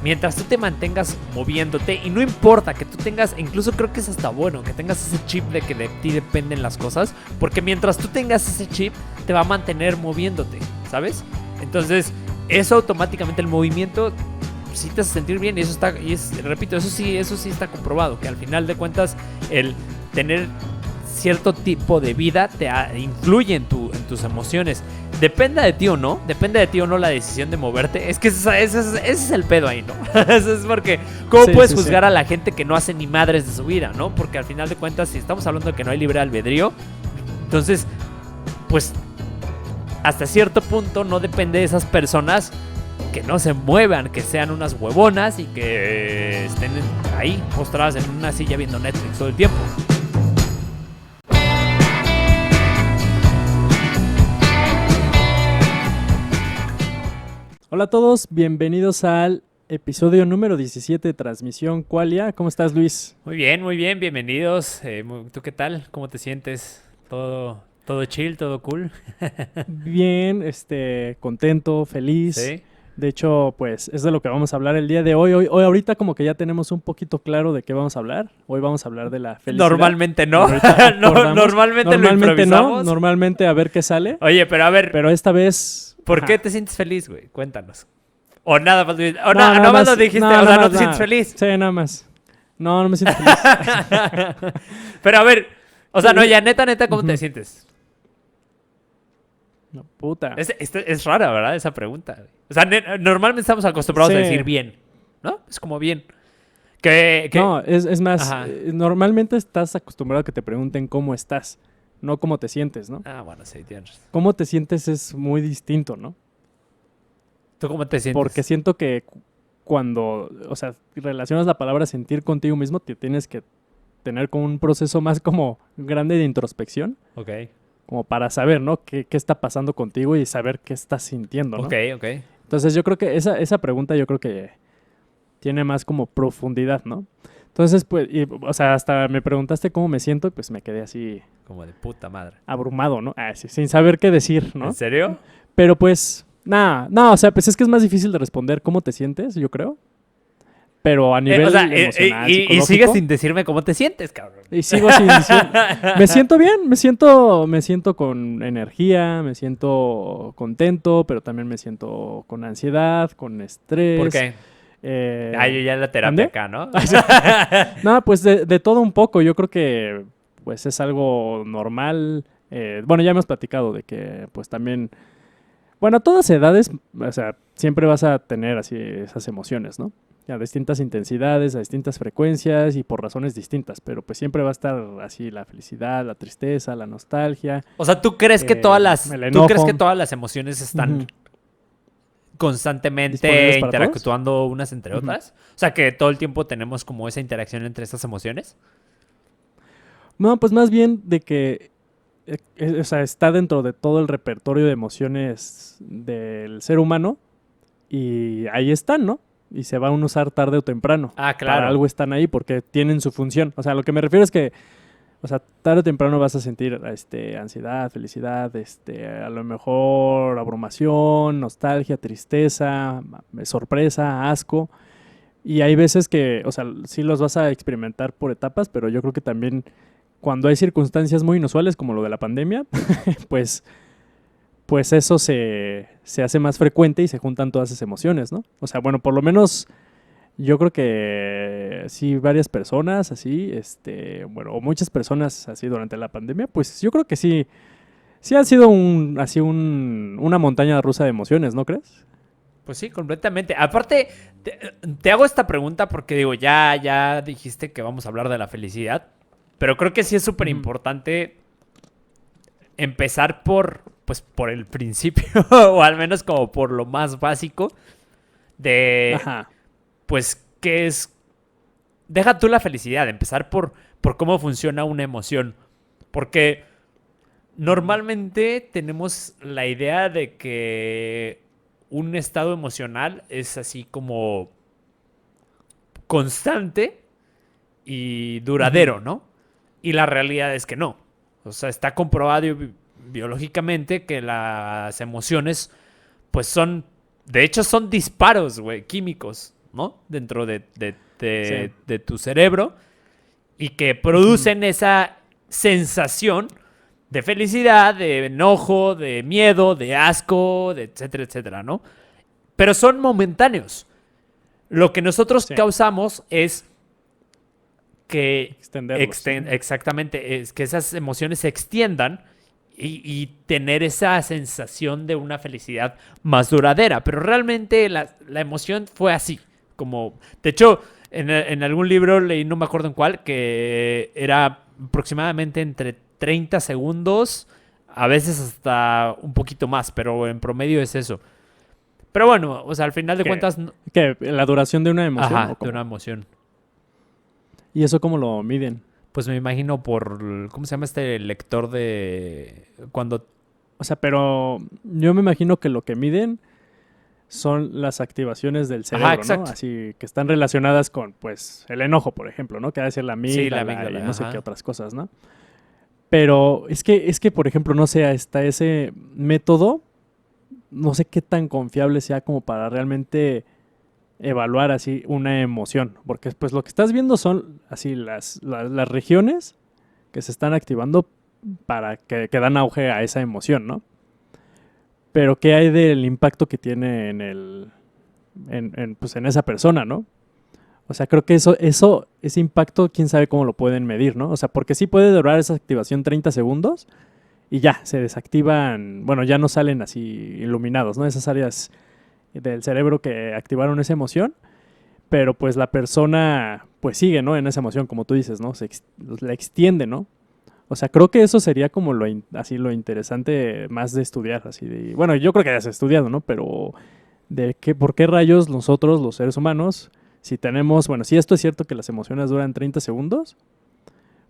mientras tú te mantengas moviéndote, y no importa que tú tengas, incluso creo que es hasta bueno que tengas ese chip de que de ti dependen las cosas, porque mientras tú tengas ese chip te va a mantener moviéndote, ¿sabes? Entonces eso automáticamente, el movimiento sí te hace sentir bien, y eso está, repito, eso sí está comprobado, que al final de cuentas el tener cierto tipo de vida te influye en tus emociones. Depende de ti o no la decisión de moverte. Es que ese es el pedo ahí, ¿no? Eso es porque ¿cómo puedes juzgar a la gente que no hace ni madres de su vida, ¿no? Porque al final de cuentas, si estamos hablando de que no hay libre albedrío, entonces, pues, hasta cierto punto no depende de esas personas que no se muevan, que sean unas huevonas y que estén ahí postradas en una silla viendo Netflix todo el tiempo. Hola a todos, bienvenidos al episodio número 17 de Transmisión Qualia. ¿Cómo estás, Luis? Muy bien, bienvenidos. ¿Tú qué tal? ¿Cómo te sientes? ¿Todo chill, todo cool? Bien, contento, feliz. ¿Sí? De hecho, pues es de lo que vamos a hablar el día de hoy. Hoy ahorita como que ya tenemos un poquito claro de qué vamos a hablar. Hoy vamos a hablar de la felicidad. Normalmente no. Normalmente lo improvisamos. Normalmente a ver qué sale. Oye, pero a ver. Pero esta vez... ¿Por qué te sientes feliz, güey? Cuéntanos. O nada más. O nada más lo dijiste. O sea, no te sientes feliz. Sí, nada más. No me siento feliz. Pero a ver. O sea, no, ya neta, ¿cómo te sientes? No, puta. Es rara, ¿verdad? Esa pregunta. O sea, normalmente estamos acostumbrados a decir bien, ¿no? Es como bien. No, es más, normalmente estás acostumbrado a que te pregunten cómo estás, no cómo te sientes, ¿no? Ah, bueno, sí, tienes. Cómo te sientes es muy distinto, ¿no? ¿Tú cómo te sientes? Porque siento que cuando, o sea, relacionas la palabra sentir contigo mismo, te tienes que tener como un proceso más como grande de introspección. Ok. Como para saber, ¿no? ¿Qué está pasando contigo y saber qué estás sintiendo, ¿no? Ok. Entonces yo creo que esa pregunta yo creo que tiene más como profundidad, ¿no? Entonces, pues, o sea, hasta me preguntaste cómo me siento y pues me quedé así... Como de puta madre. Abrumado, ¿no? Sí, sin saber qué decir, ¿no? ¿En serio? Pero pues, o sea, pues es que es más difícil de responder cómo te sientes, yo creo. Pero a nivel emocional, y sigues sin decirme cómo te sientes, cabrón. Y sigo sin decir... Me siento bien, me siento con energía, me siento contento, pero también me siento con ansiedad, con estrés. ¿Por qué? Yo ya la terapia acá, ¿no? No, pues de todo un poco. Yo creo que pues es algo normal. Bueno, ya hemos platicado de que pues también... Bueno, a todas edades, o sea, siempre vas a tener así esas emociones, ¿no? A distintas intensidades, a distintas frecuencias y por razones distintas, pero pues siempre va a estar así la felicidad, la tristeza, la nostalgia. O sea, ¿tú crees que todas las emociones están constantemente interactuando unas entre otras? O sea, que todo el tiempo tenemos como esa interacción entre estas emociones. No, pues más bien de que o sea, está dentro de todo el repertorio de emociones del ser humano y ahí están, ¿no? Y se van a usar tarde o temprano. Ah, claro. Para algo están ahí porque tienen su función. O sea, lo que me refiero es que, o sea, tarde o temprano vas a sentir ansiedad, felicidad, a lo mejor abrumación, nostalgia, tristeza, sorpresa, asco. Y hay veces que, o sea, sí los vas a experimentar por etapas, pero yo creo que también cuando hay circunstancias muy inusuales como lo de la pandemia, pues eso se hace más frecuente y se juntan todas esas emociones, ¿no? O sea, bueno, por lo menos yo creo que sí, varias personas así, o muchas personas así durante la pandemia, pues yo creo que sí ha sido una montaña rusa de emociones, ¿no crees? Pues sí, completamente. Aparte, te hago esta pregunta porque digo, ya dijiste que vamos a hablar de la felicidad, pero creo que sí es súper importante empezar por el principio, o al menos como por lo más básico de, pues, ¿qué es? Deja tú la felicidad, empezar por cómo funciona una emoción, porque normalmente tenemos la idea de que un estado emocional es así como constante y duradero, ¿no? Y la realidad es que no. O sea, está comprobado biológicamente que las emociones, pues de hecho son disparos, güey, químicos. ¿no? Dentro Sí. de tu cerebro y que producen esa sensación de felicidad, de enojo, de miedo, de asco, de etcétera, etcétera, ¿no? Pero son momentáneos. Lo que nosotros Sí. causamos es que Extenderlos. exactamente, es que esas emociones se extiendan y tener esa sensación de una felicidad más duradera. Pero realmente la emoción fue así. Como, de hecho, en algún libro leí, no me acuerdo en cuál, que era aproximadamente entre 30 segundos, a veces hasta un poquito más, pero en promedio es eso. Pero bueno, o sea, al final de ¿Qué? cuentas, ¿Qué? ¿La duración de una emoción o ajá, de una cómo? emoción. ¿Y eso cómo lo miden? Pues me imagino por, ¿cómo se llama este lector de cuando... O sea, pero yo me imagino que lo que miden son las activaciones del Ajá, cerebro, ¿no? exacto. Así que están relacionadas con, pues, el enojo, por ejemplo, ¿no? Que ha de ser la Sí, la amígdala y amígdala, no sé qué ajá. otras cosas, ¿no? Pero es que, por ejemplo, no sé, está ese método, no sé qué tan confiable sea como para realmente evaluar así una emoción, porque pues lo que estás viendo son así las regiones que se están activando para que dan auge a esa emoción, ¿no? Pero ¿qué hay del impacto que tiene pues en esa persona, ¿no? O sea, creo que ese impacto, quién sabe cómo lo pueden medir, ¿no? O sea, porque sí puede durar esa activación 30 segundos y ya, se desactivan, bueno, ya no salen así iluminados, ¿no? Esas áreas del cerebro que activaron esa emoción, pero pues la persona pues sigue, ¿no? En esa emoción, como tú dices, ¿no? La extiende, ¿no? O sea, creo que eso sería como así lo interesante más de estudiar, así de, bueno, yo creo que ya se ha estudiado, ¿no? Pero por qué rayos nosotros, los seres humanos, si tenemos, bueno, si esto es cierto que las emociones duran 30 segundos,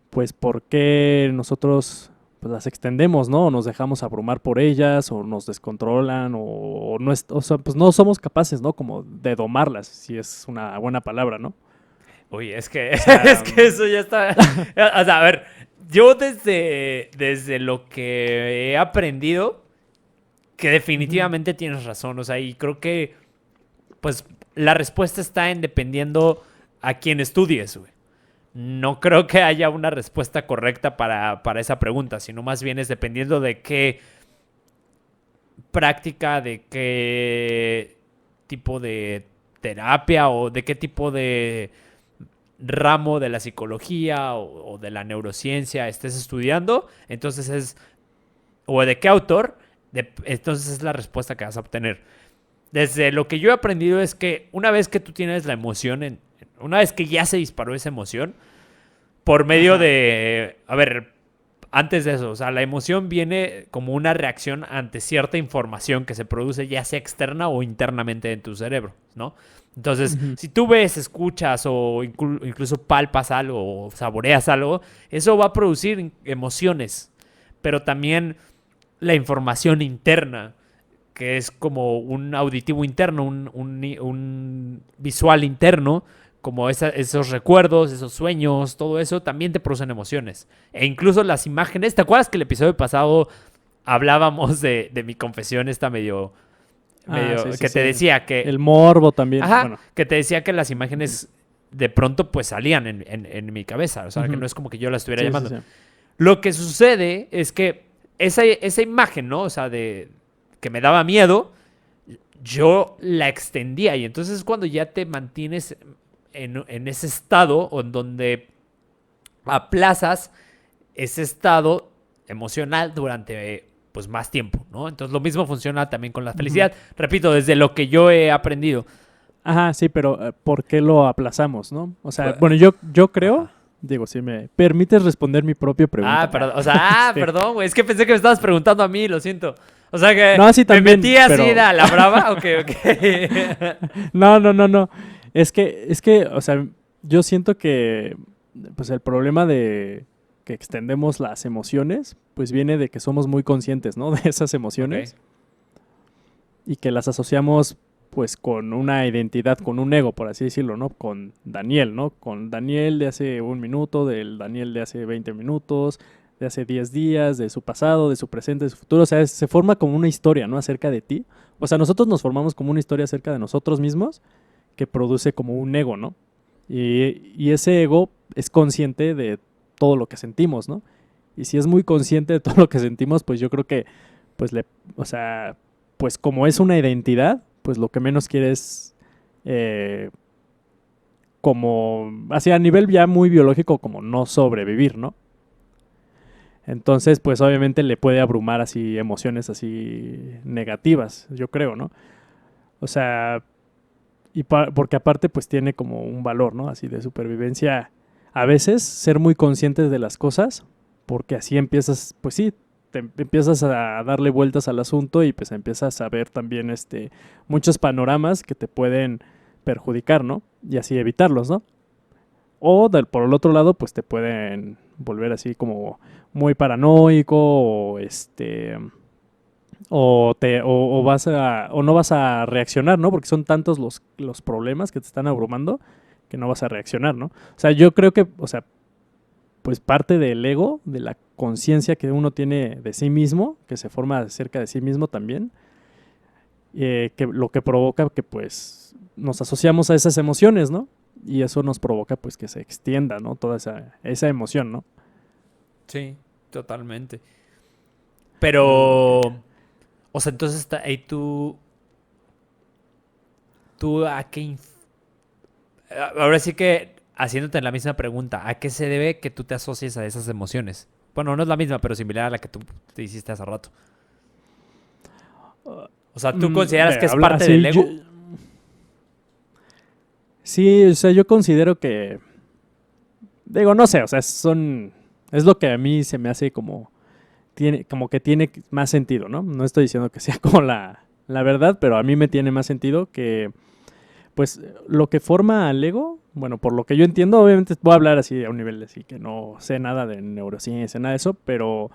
pues por qué nosotros pues, las extendemos, ¿no? O nos dejamos abrumar por ellas, o nos descontrolan, o no o sea, pues no somos capaces, ¿no? Como de domarlas, si es una buena palabra, ¿no? Uy, es que, O es sea, que eso ya está... O sea, a ver, yo desde lo que he aprendido, que ujú. definitivamente tienes razón, o sea, y creo que, pues, la respuesta está en dependiendo a quién estudies, güey. No creo que haya una respuesta correcta para esa pregunta, sino más bien es dependiendo de qué práctica, de qué tipo de terapia o de qué tipo de ramo de la psicología o de la neurociencia estés estudiando, entonces es, o de qué autor, entonces es la respuesta que vas a obtener. Desde lo que yo he aprendido es que una vez que tú tienes la emoción, una vez que ya se disparó esa emoción, por medio Ajá. de, a ver, antes de eso, o sea, la emoción viene como una reacción ante cierta información que se produce ya sea externa o internamente en tu cerebro, ¿no? Entonces, Ujú. si tú ves, escuchas o incluso palpas algo o saboreas algo, eso va a producir emociones, pero también la información interna, que es como un auditivo interno, un visual interno, como esos recuerdos, esos sueños, todo eso también te producen emociones. E incluso las imágenes, ¿te acuerdas que el episodio pasado hablábamos de mi confesión esta Ah, sí, sí, que te sí. decía que, El morbo también, ajá, bueno. que te decía que las imágenes de pronto pues salían en mi cabeza, o sea, que no Ujú. es como que yo la estuviera Sí, sí, llamando. sí. Lo que sucede es que esa imagen, ¿no? O sea, de que me daba miedo, yo la extendía y entonces cuando ya te mantienes en ese estado o en donde aplazas ese estado emocional durante pues más tiempo, ¿no? Entonces lo mismo funciona también con la Ujú. felicidad. Repito, desde lo que yo he aprendido. Ajá, sí, pero ¿por qué lo aplazamos, no? O sea, Pues, bueno, yo creo, ajá. digo, si me permites responder mi propia pregunta. Ah, perdón. O sea, perdón, güey. Es que pensé que me estabas preguntando a mí, lo siento. O sea que No, sí me metí también, así pero a la brava. Ok, ok. no, no, no, no. Es que, o sea, yo siento que, pues el problema de que extendemos las emociones, pues viene de que somos muy conscientes, ¿no? De esas Ok. emociones y que las asociamos, pues, con una identidad, con un ego, por así decirlo, ¿no? Con Daniel, ¿no? Con Daniel de hace un minuto, del Daniel de hace 20 minutos, de hace 10 días, de su pasado, de su presente, de su futuro. O sea, se forma como una historia, ¿no? Acerca de ti. O sea, nosotros nos formamos como una historia acerca de nosotros mismos que produce como un ego, ¿no? Y ese ego es consciente de todo lo que sentimos, ¿no? Y si es muy consciente de todo lo que sentimos, pues yo creo que, pues o sea, pues como es una identidad, pues lo que menos quiere es, como, así a nivel ya muy biológico, como no sobrevivir, ¿no? Entonces, pues obviamente le puede abrumar así emociones así negativas, yo creo, ¿no? O sea, porque aparte pues tiene como un valor, ¿no? Así de supervivencia. A veces ser muy conscientes de las cosas, porque así empiezas, pues sí, te empiezas a darle vueltas al asunto y pues empiezas a ver también muchos panoramas que te pueden perjudicar, ¿no? Y así evitarlos, ¿no? O por el otro lado, pues te pueden volver así como muy paranoico o no vas a reaccionar, ¿no? Porque son tantos los problemas que te están abrumando que no vas a reaccionar, ¿no? O sea, yo creo que, o sea, pues parte del ego, de la conciencia que uno tiene de sí mismo, que se forma acerca de sí mismo también, que lo que provoca que pues nos asociamos a esas emociones, ¿no? Y eso nos provoca pues que se extienda, ¿no? Toda esa emoción, ¿no? Sí, totalmente. Pero, o sea, entonces ahí tú a qué... Ahora sí que haciéndote la misma pregunta, ¿a qué se debe que tú te asocies a esas emociones? Bueno, no es la misma, pero similar a la que tú te hiciste hace rato. O sea, ¿tú consideras que es parte del ego? Sí, o sea, yo considero que... Digo, no sé, o sea, es lo que a mí se me hace como que tiene más sentido, ¿no? No estoy diciendo que sea como la verdad, pero a mí me tiene más sentido que, pues, lo que forma al ego, bueno, por lo que yo entiendo, obviamente voy a hablar así a un nivel así que no sé nada de neurociencia, nada de eso, pero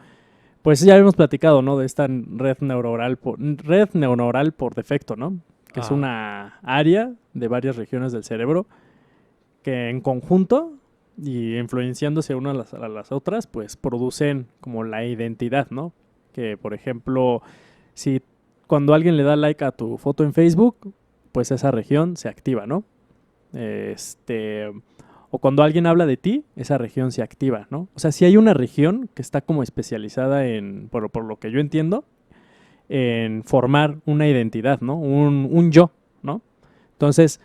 pues ya habíamos platicado, ¿no? De esta red neuronal por defecto, ¿no? Que es una área de varias regiones del cerebro que en conjunto y influenciándose unas a las otras, pues producen como la identidad, ¿no? Que, por ejemplo, si cuando alguien le da like a tu foto en Facebook, pues esa región se activa, ¿no? O cuando alguien habla de ti, esa región se activa, ¿no? O sea, si hay una región que está como especializada por lo que yo entiendo, en formar una identidad, ¿no? Un yo, ¿no? Entonces,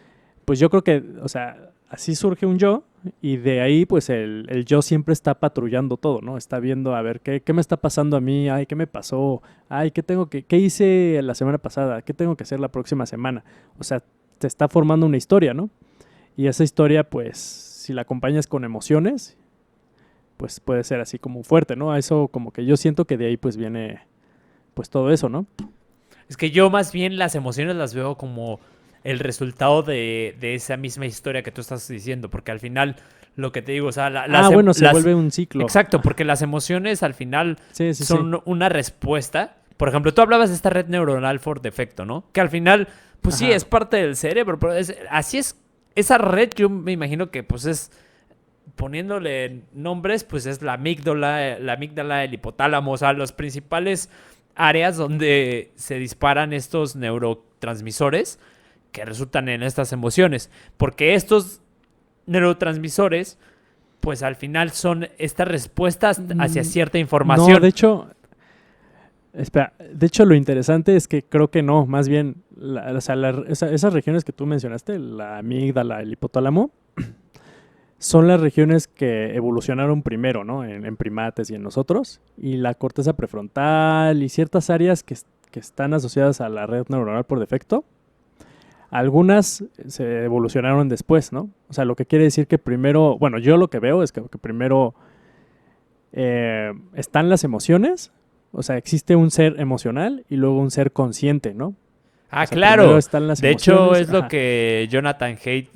pues yo creo que, o sea, así surge un yo y de ahí pues el yo siempre está patrullando todo, ¿no? Está viendo a ver qué me está pasando a mí, ay, qué me pasó, ay, qué hice la semana pasada, qué tengo que hacer la próxima semana. O sea, te está formando una historia, ¿no? Y esa historia pues si la acompañas con emociones, pues puede ser así como fuerte, ¿no? A eso como que yo siento que de ahí pues viene pues todo eso, ¿no? Es que yo más bien las emociones las veo como el resultado de esa misma historia que tú estás diciendo, porque al final, lo que te digo, o sea, se vuelve un ciclo. Exacto, porque las emociones al final son sí. una respuesta. Por ejemplo, tú hablabas de esta red neuronal por defecto, ¿no? Que al final, pues sí, es parte del cerebro, pero así es. Esa red yo me imagino que pues es, poniéndole nombres, pues es la amígdala, el hipotálamo, o sea, los principales áreas donde se disparan estos neurotransmisores que resultan en estas emociones. Porque estos neurotransmisores, pues al final son estas respuestas hacia cierta información. No, de hecho, espera, de hecho lo interesante es que creo que no, más bien, esas regiones que tú mencionaste, la amígdala, el hipotálamo, son las regiones que evolucionaron primero, ¿no? En primates y en nosotros. Y la corteza prefrontal y ciertas áreas que están asociadas a la red neuronal por defecto, algunas se evolucionaron después, ¿no? O sea, lo que quiere decir que primero, bueno, yo lo que veo es que primero están las emociones, o sea, existe un ser emocional y luego un ser consciente, ¿no? Ah, o sea, claro. Están las de hecho, emociones. es lo que Jonathan Haidt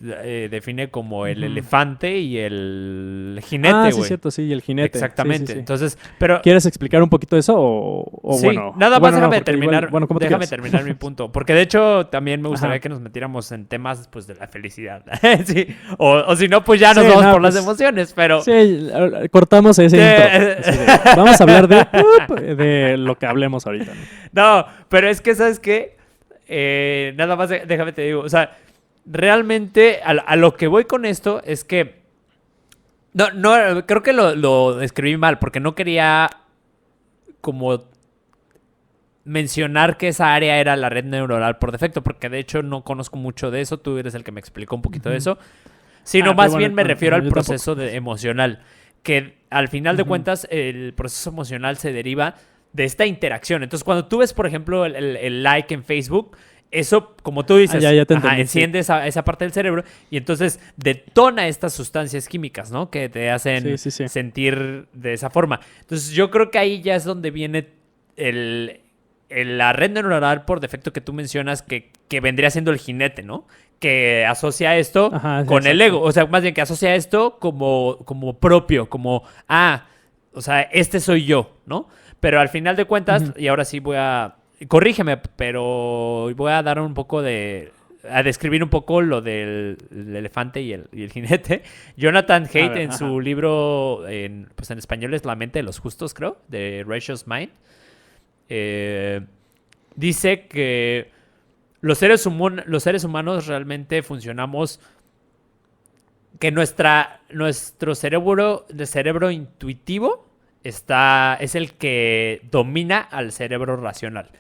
define como el elefante y el jinete, güey. Sí, cierto, sí, y el jinete. Exactamente. Sí. Entonces, pero... ¿Quieres explicar un poquito eso o sí, bueno? nada más déjame terminar. Igual, déjame terminar mi punto. Porque de hecho, también me gustaría que nos metiéramos en temas pues de la felicidad. sí. O si no, pues ya nos vamos por las emociones, pero... Sí, cortamos ese intro. Vamos a hablar de lo que hablemos ahorita. No, pero es que, ¿sabes qué? Nada más déjame te digo, o sea, realmente a lo que voy con esto es que no, creo que lo escribí mal porque no quería como mencionar que esa área era la red neuronal por defecto, porque de hecho no conozco mucho de eso, tú eres el que me explicó un poquito de eso, sino más bien me refiero al proceso emocional, que al final de cuentas el proceso emocional se deriva de esta interacción. Entonces cuando tú ves, por ejemplo, el like en Facebook, eso, como tú dices, ya te entendí, enciende esa parte del cerebro y entonces detona estas sustancias químicas, ¿no? Que te hacen sentir de esa forma. Entonces yo creo que ahí ya es donde viene la red neuronal por defecto que tú mencionas, que vendría siendo el jinete, ¿no? Que asocia esto con el ego. O sea, más bien que asocia esto como propio, como, o sea, este soy yo, ¿no? Pero al final de cuentas, y ahora sí corrígeme, pero voy a dar un poco a describir un poco lo del elefante y el jinete. Jonathan Haidt, en su libro, pues en español es La mente de los justos, creo, de Righteous Mind, dice que los seres humanos realmente funcionamos, que nuestro cerebro intuitivo es el que domina al cerebro racional.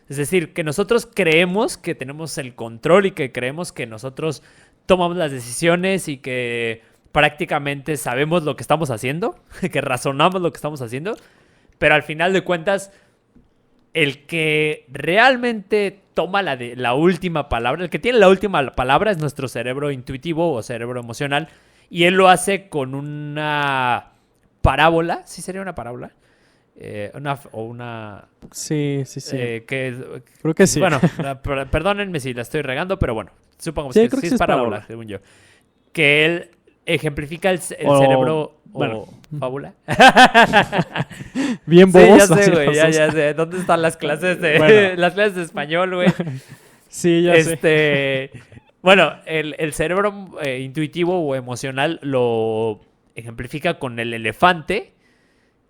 Es decir, que nosotros creemos que tenemos el control y que creemos que nosotros tomamos las decisiones y que prácticamente sabemos lo que estamos haciendo, que razonamos lo que estamos haciendo, pero al final de cuentas, el que realmente toma la última palabra, el que tiene la última palabra es nuestro cerebro intuitivo o cerebro emocional, y él lo hace con una parábola. ¿Sí sería una parábola? Sí. Creo que sí. Bueno, perdónenme si la estoy regando, pero bueno, supongo que sí es parábola, según yo. Que él ejemplifica el cerebro fábula. Bien bobos. Sí, ya sé, güey, ya sé. ¿Dónde están las clases las clases de español, güey? Sí, ya sé. Bueno, el cerebro intuitivo o emocional lo ejemplifica con el elefante,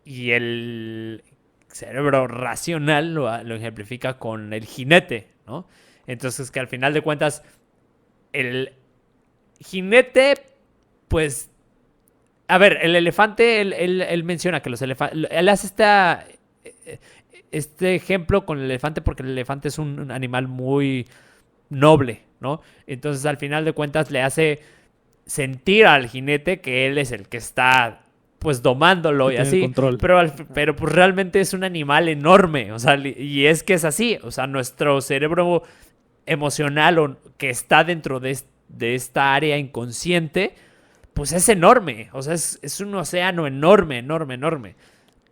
y el cerebro racional lo ejemplifica con el jinete, ¿no? Entonces, que al final de cuentas, el jinete, pues, a ver, el elefante, él menciona que los elefantes, él hace este ejemplo con el elefante porque el elefante es un animal muy noble, ¿no? Entonces, al final de cuentas, le hace sentir al jinete que él es el que está, pues, domándolo y así, pero pues realmente es un animal enorme, o sea, y es que es así, o sea, nuestro cerebro emocional que está dentro de esta área inconsciente, pues es enorme, o sea, es un océano enorme,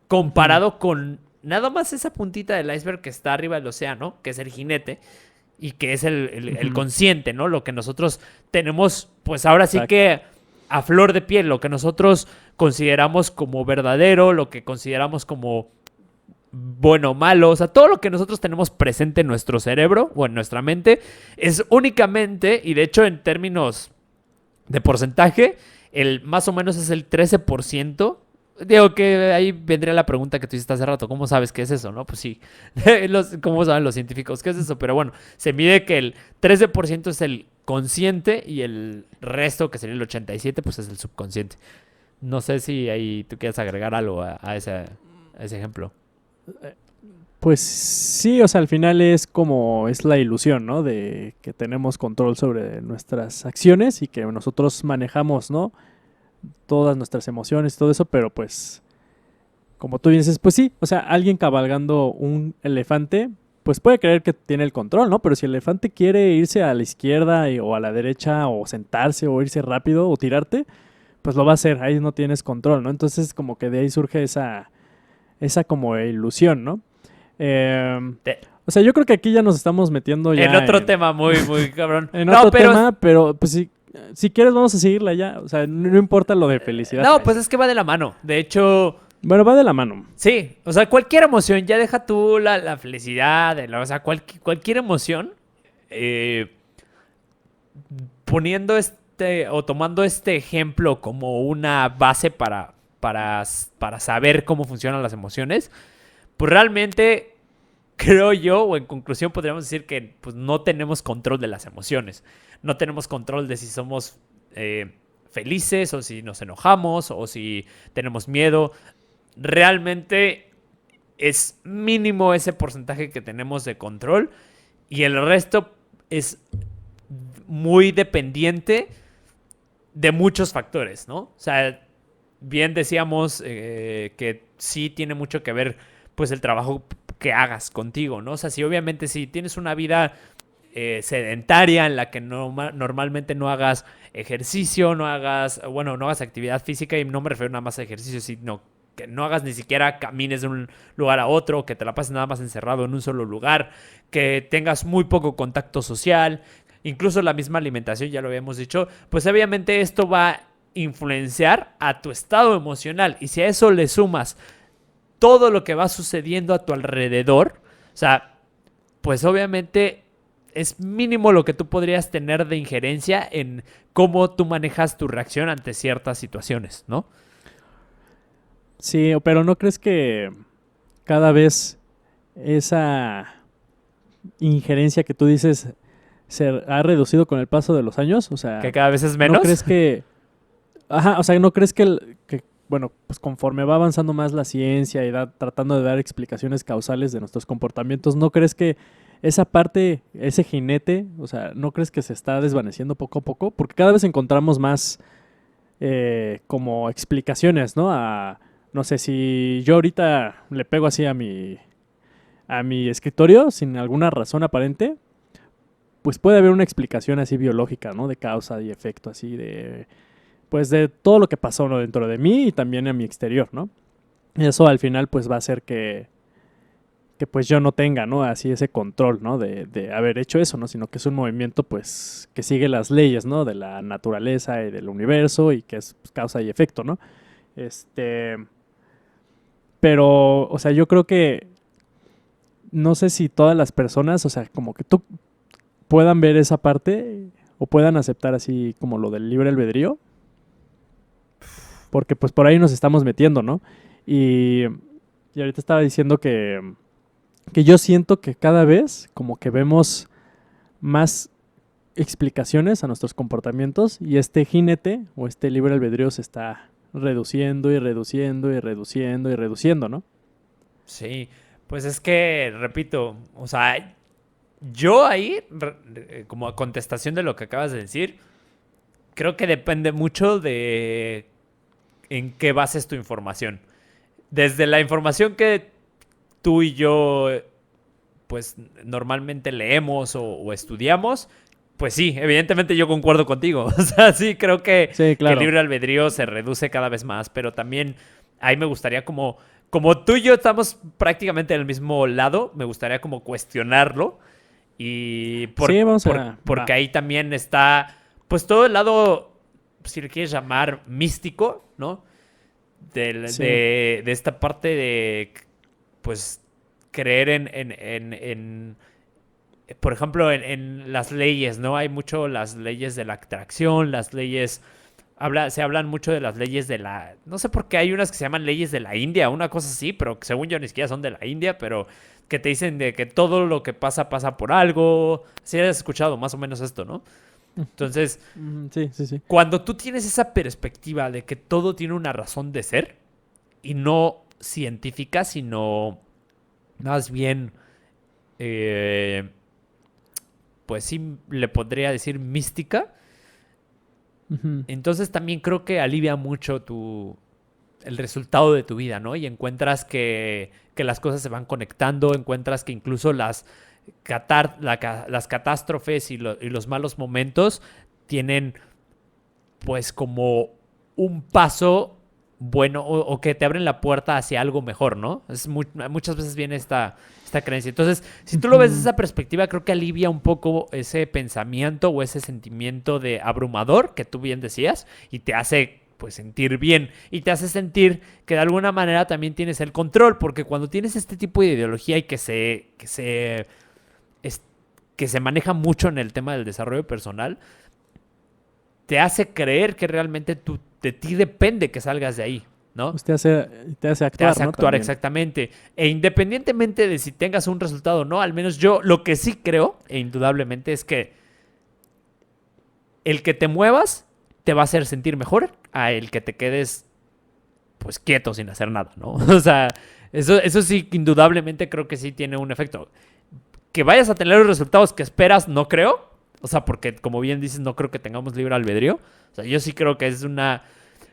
comparado con nada más esa puntita del iceberg que está arriba del océano, que es el jinete, y que es el consciente, ¿no? Lo que nosotros tenemos, pues ahora sí que a flor de piel, lo que nosotros consideramos como verdadero, lo que consideramos como bueno o malo, o sea, todo lo que nosotros tenemos presente en nuestro cerebro o en nuestra mente es únicamente, y de hecho en términos de porcentaje, más o menos es el 13%. Digo que ahí vendría la pregunta que tú hiciste hace rato. ¿Cómo sabes qué es eso, no? Pues sí. ¿Cómo saben los científicos qué es eso? Pero bueno, se mide que el 13% es el consciente y el resto, que sería el 87%, pues es el subconsciente. No sé si ahí tú quieres agregar algo a ese ejemplo. Pues sí, o sea, al final es la ilusión, ¿no? De que tenemos control sobre nuestras acciones y que nosotros manejamos, ¿no? Todas nuestras emociones y todo eso, pero pues, como tú dices, pues sí, o sea, alguien cabalgando un elefante, pues puede creer que tiene el control, ¿no? Pero si el elefante quiere irse a la izquierda o a la derecha, o sentarse, o irse rápido, o tirarte, pues lo va a hacer, ahí no tienes control, ¿no? Entonces como que de ahí surge esa como ilusión, ¿no? O sea, yo creo que aquí ya nos estamos metiendo ya en otro tema muy, muy cabrón. En otro tema, pero pues sí. Si quieres, vamos a seguirla ya. O sea, no importa lo de felicidad. No, pues es que va de la mano. De hecho... Bueno, va de la mano. Sí. O sea, cualquier emoción, ya deja tú la felicidad, o sea, cualquier emoción, poniendo o tomando este ejemplo como una base para saber cómo funcionan las emociones, pues realmente... Creo yo, o en conclusión podríamos decir que pues, no tenemos control de las emociones. no tenemos control de si somos felices o si nos enojamos o si tenemos miedo. Realmente es mínimo ese porcentaje que tenemos de control y el resto es muy dependiente de muchos factores, ¿no? O sea, bien decíamos que sí tiene mucho que ver pues el trabajo que hagas contigo, ¿no? O sea, si obviamente si tienes una vida sedentaria en la que normalmente no hagas ejercicio, no hagas actividad física, y no me refiero nada más a ejercicio, sino que no hagas ni siquiera camines de un lugar a otro, que te la pases nada más encerrado en un solo lugar, que tengas muy poco contacto social, incluso la misma alimentación, ya lo habíamos dicho, pues obviamente esto va a influenciar a tu estado emocional. Y si a eso le sumas todo lo que va sucediendo a tu alrededor, o sea, pues obviamente es mínimo lo que tú podrías tener de injerencia en cómo tú manejas tu reacción ante ciertas situaciones, ¿no? Sí, pero ¿no crees que cada vez esa injerencia que tú dices se ha reducido con el paso de los años? O sea, Que cada vez es menos. ¿no crees que... Ajá, o sea, ¿no crees que bueno, pues conforme va avanzando más la ciencia y tratando de dar explicaciones causales de nuestros comportamientos, ¿no crees que esa parte, ese jinete, o sea, ¿no crees que se está desvaneciendo poco a poco? Porque cada vez encontramos más como explicaciones, ¿no? No sé, si yo ahorita le pego así a mi escritorio sin alguna razón aparente, pues puede haber una explicación así biológica, ¿no? De causa y efecto, así pues de todo lo que pasó, ¿no? Dentro de mí y también en mi exterior, ¿no? Y eso al final pues va a hacer que pues yo no tenga, ¿no? Así ese control, ¿no? De haber hecho eso, ¿no? Sino que es un movimiento pues que sigue las leyes, ¿no? De la naturaleza y del universo y que es pues, causa y efecto, ¿no? Pero, o sea, yo creo que no sé si todas las personas, o sea, como que tú puedan ver esa parte o puedan aceptar así como lo del libre albedrío. Porque pues por ahí nos estamos metiendo, ¿no? Y ahorita estaba diciendo que yo siento que cada vez como que vemos más explicaciones a nuestros comportamientos y este jinete o este libre albedrío se está reduciendo y reduciendo y reduciendo y reduciendo, ¿no? Sí, pues es que, repito, o sea, yo ahí, como contestación de lo que acabas de decir, creo que depende mucho de en qué bases tu información. Desde la información que tú y yo, pues, normalmente leemos o estudiamos, pues sí, evidentemente yo concuerdo contigo. O sea, sí, creo Sí, que el claro. libre albedrío se reduce cada vez más, pero también ahí me gustaría como tú y yo estamos prácticamente en el mismo lado, me gustaría como cuestionarlo y Sí, vamos porque va. ahí también está, pues todo el lado, si le quieres llamar místico, ¿no? Sí. De esta parte de, pues, creer por ejemplo, en las leyes, ¿no? Hay mucho las leyes de la atracción, las leyes... se hablan mucho de las leyes de la... No sé por qué hay unas que se llaman leyes de la India, una cosa así, pero que según yo ni siquiera son de la India, pero que te dicen de que todo lo que pasa, pasa por algo. Si has escuchado más o menos esto, ¿no? Entonces, Sí, sí, sí. cuando tú tienes esa perspectiva de que todo tiene una razón de ser, y no científica, sino más bien, eh, pues sí, le podría decir mística, Ujú. entonces también creo que alivia mucho el resultado de tu vida, ¿no? Y encuentras que las cosas se van conectando, encuentras que incluso las catástrofes y los malos momentos tienen pues como un paso bueno o que te abren la puerta hacia algo mejor, ¿no? Muchas veces viene esta creencia. Entonces, si tú lo ves desde Ujú. esa perspectiva, creo que alivia un poco ese pensamiento o ese sentimiento de abrumador que tú bien decías y te hace pues sentir bien y te hace sentir que de alguna manera también tienes el control, porque cuando tienes este tipo de ideología y es- que se maneja mucho en el tema del desarrollo personal, te hace creer que realmente de ti depende que salgas de ahí, ¿no? Pues te hace Te actuar, hace ¿no? actuar También. exactamente. E independientemente de si tengas un resultado o no, al menos yo lo que sí creo, e indudablemente, es que el que te muevas te va a hacer sentir mejor a el que te quedes pues quieto sin hacer nada, ¿no? O sea, eso sí, indudablemente creo que sí tiene un efecto. Que vayas a tener los resultados que esperas, no creo. O sea, porque como bien dices, no creo que tengamos libre albedrío. O sea, yo sí creo que es una...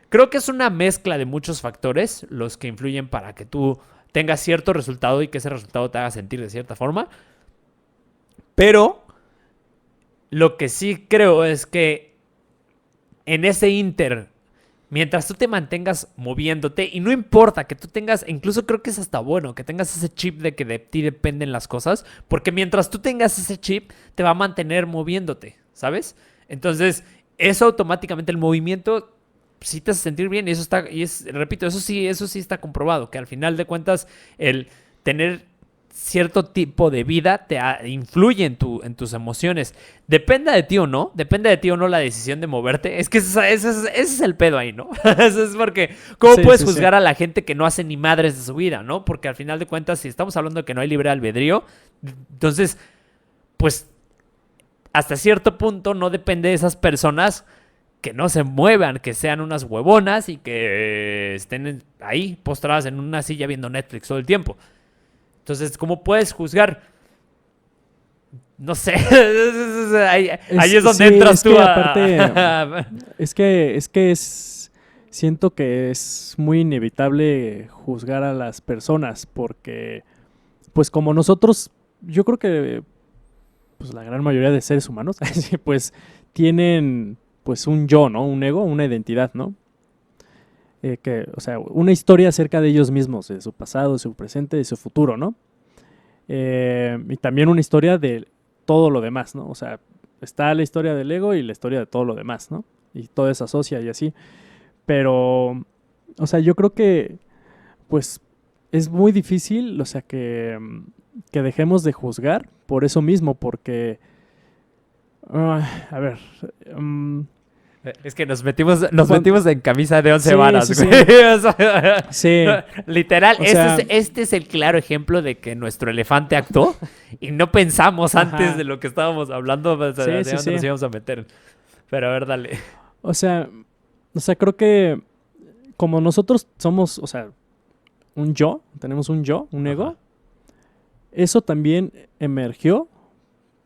Creo que es una mezcla de muchos factores los que influyen para que tú tengas cierto resultado y que ese resultado te haga sentir de cierta forma. Pero lo que sí creo es que en ese inter, mientras tú te mantengas moviéndote, y no importa que tú tengas, incluso creo que es hasta bueno que tengas ese chip de que de ti dependen las cosas, porque mientras tú tengas ese chip, te va a mantener moviéndote, ¿sabes? Entonces, eso automáticamente, el movimiento sí te hace sentir bien, y eso está, repito, eso sí está comprobado, que al final de cuentas, el tener cierto tipo de vida te influye en tus emociones. Depende de ti o no la decisión de moverte. Es que ese es el pedo ahí, ¿no? Eso es porque, ¿cómo puedes juzgar a la gente que no hace ni madres de su vida, ¿no? Porque al final de cuentas, si estamos hablando de que no hay libre albedrío, entonces, pues, hasta cierto punto no depende de esas personas que no se muevan, que sean unas huevonas y que estén ahí postradas en una silla viendo Netflix todo el tiempo. Entonces, ¿cómo puedes juzgar? No sé. ahí es donde entras tú. Aparte, siento que es muy inevitable juzgar a las personas porque, pues como nosotros, yo creo que pues la gran mayoría de seres humanos, pues tienen pues un yo, ¿no? Un ego, una identidad, ¿no? O sea, una historia acerca de ellos mismos, de su pasado, de su presente, de su futuro, ¿no? Y también una historia de todo lo demás, ¿no? O sea, está la historia del ego y la historia de todo lo demás, ¿no? Y todo se asocia y así. Pero, o sea, yo creo que, pues, es muy difícil, o sea, que dejemos de juzgar por eso mismo, porque, a ver... es que nos metimos en camisa de 11 varas, sí, güey. Sí. Literal, O sea, este es el claro ejemplo de que nuestro elefante actuó y no pensamos antes ajá. de lo que estábamos hablando, o sea, de dónde Sí. nos íbamos a meter. Pero a ver, dale. O sea, creo que como nosotros somos, o sea, tenemos un yo, un ego, Ajá. eso también emergió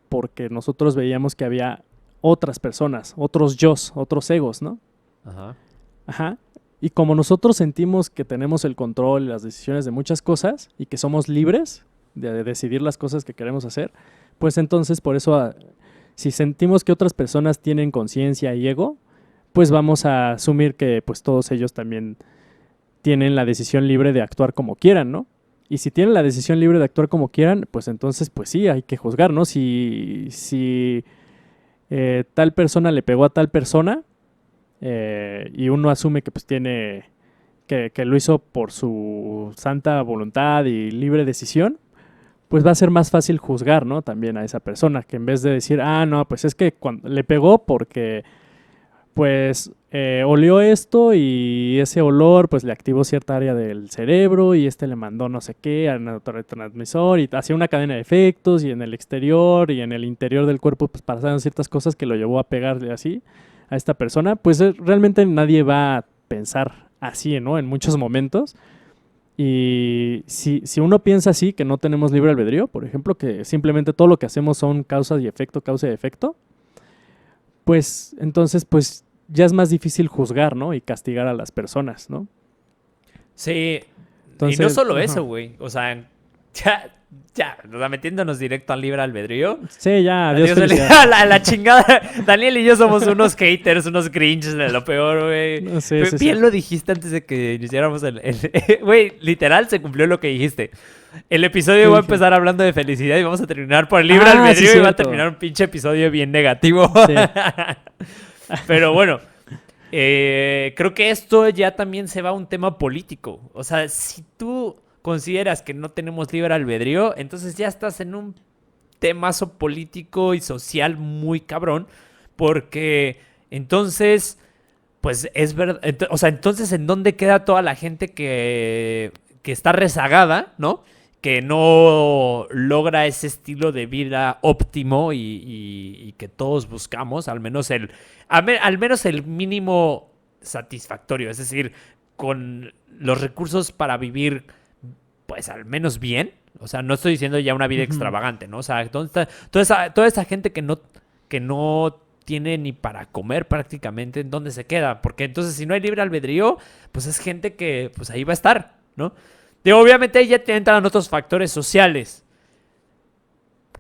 porque nosotros veíamos que había otras personas, otros yos, otros egos, ¿no? Ajá. Ajá. Y como nosotros sentimos que tenemos el control y las decisiones de muchas cosas y que somos libres de decidir las cosas que queremos hacer, pues entonces por eso, si sentimos que otras personas tienen conciencia y ego, pues vamos a asumir que pues todos ellos también tienen la decisión libre de actuar como quieran, ¿no? Y si tienen la decisión libre de actuar como quieran, pues entonces pues sí, hay que juzgar, ¿no? Si tal persona le pegó a tal persona y uno asume que pues tiene que lo hizo por su santa voluntad y libre decisión, pues va a ser más fácil juzgar, ¿no? También a esa persona, que en vez de decir, no, pues es que cuando le pegó porque pues olió esto y ese olor pues le activó cierta área del cerebro y le mandó no sé qué al neurotransmisor y hacía una cadena de efectos y en el exterior y en el interior del cuerpo pues pasaron ciertas cosas que lo llevó a pegarle así a esta persona, pues realmente nadie va a pensar así, ¿no? En muchos momentos. Y si uno piensa así, que no tenemos libre albedrío, por ejemplo, que simplemente todo lo que hacemos son causa y efecto, pues entonces pues ya es más difícil juzgar, ¿no? Y castigar a las personas, ¿no? Sí, Entonces, y no solo ajá. eso, güey. O sea, ya, o sea, metiéndonos directo al libre albedrío. Sí, ya, adiós, Adiós, felicidad. la chingada. Daniel y yo somos unos haters, unos grinches de lo peor, güey. No, sí. Bien lo dijiste antes de que iniciáramos Güey, literal se cumplió lo que dijiste. El episodio ¿Qué va a dije? empezar hablando de felicidad y vamos a terminar por el libre albedrío sí, y va a cierto. terminar un pinche episodio bien negativo. Sí. Pero bueno, creo que esto ya también se va a un tema político. O sea, si tú consideras que no tenemos libre albedrío, entonces ya estás en un temazo político y social muy cabrón, porque entonces, pues es verdad, o sea, entonces ¿en dónde queda toda la gente que está rezagada, ¿no? que no logra ese estilo de vida óptimo y que todos buscamos, al menos el mínimo satisfactorio, es decir, con los recursos para vivir, pues al menos bien. O sea, no estoy diciendo ya una vida extravagante, ¿no? O sea, ¿dónde está toda esa gente que no tiene ni para comer prácticamente? ¿En dónde se queda? Porque entonces si no hay libre albedrío, pues es gente que pues ahí va a estar, ¿no? Digo, obviamente ahí ya te entran otros factores sociales,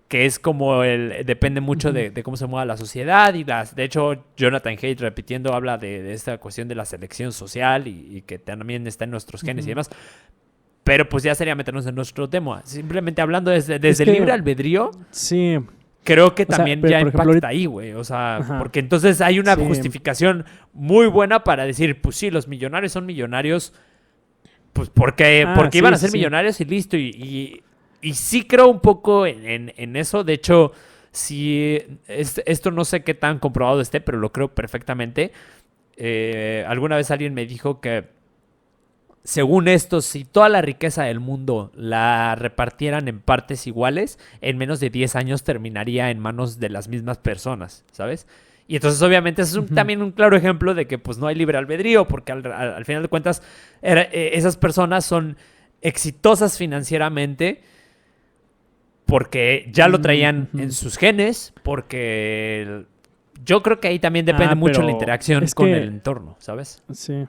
que es como depende mucho de cómo se mueva la sociedad de hecho, Jonathan Haidt repitiendo habla de esta cuestión de la selección social y que también está en nuestros genes y demás. Pero pues ya sería meternos en nuestro tema. Simplemente hablando desde el libre albedrío, sí, creo que o sea, también pero, ya por ejemplo, impacta ahorita, ahí, güey. O sea, ajá, porque entonces hay una sí, justificación muy buena para decir, pues sí, los millonarios son millonarios, pues porque iban sí, a sí, ser sí, millonarios y listo. Y sí creo un poco en eso. De hecho, sí, esto no sé qué tan comprobado esté, pero lo creo perfectamente. Alguna vez alguien me dijo que según esto, si toda la riqueza del mundo la repartieran en partes iguales, en menos de 10 años terminaría en manos de las mismas personas, ¿sabes? Y entonces obviamente es ujú. también un claro ejemplo de que pues no hay libre albedrío, porque al final de cuentas esas personas son exitosas financieramente porque ya lo traían en Ujú. sus genes, porque yo creo que ahí también depende mucho la Pero interacción es con el que, entorno, ¿sabes? sí,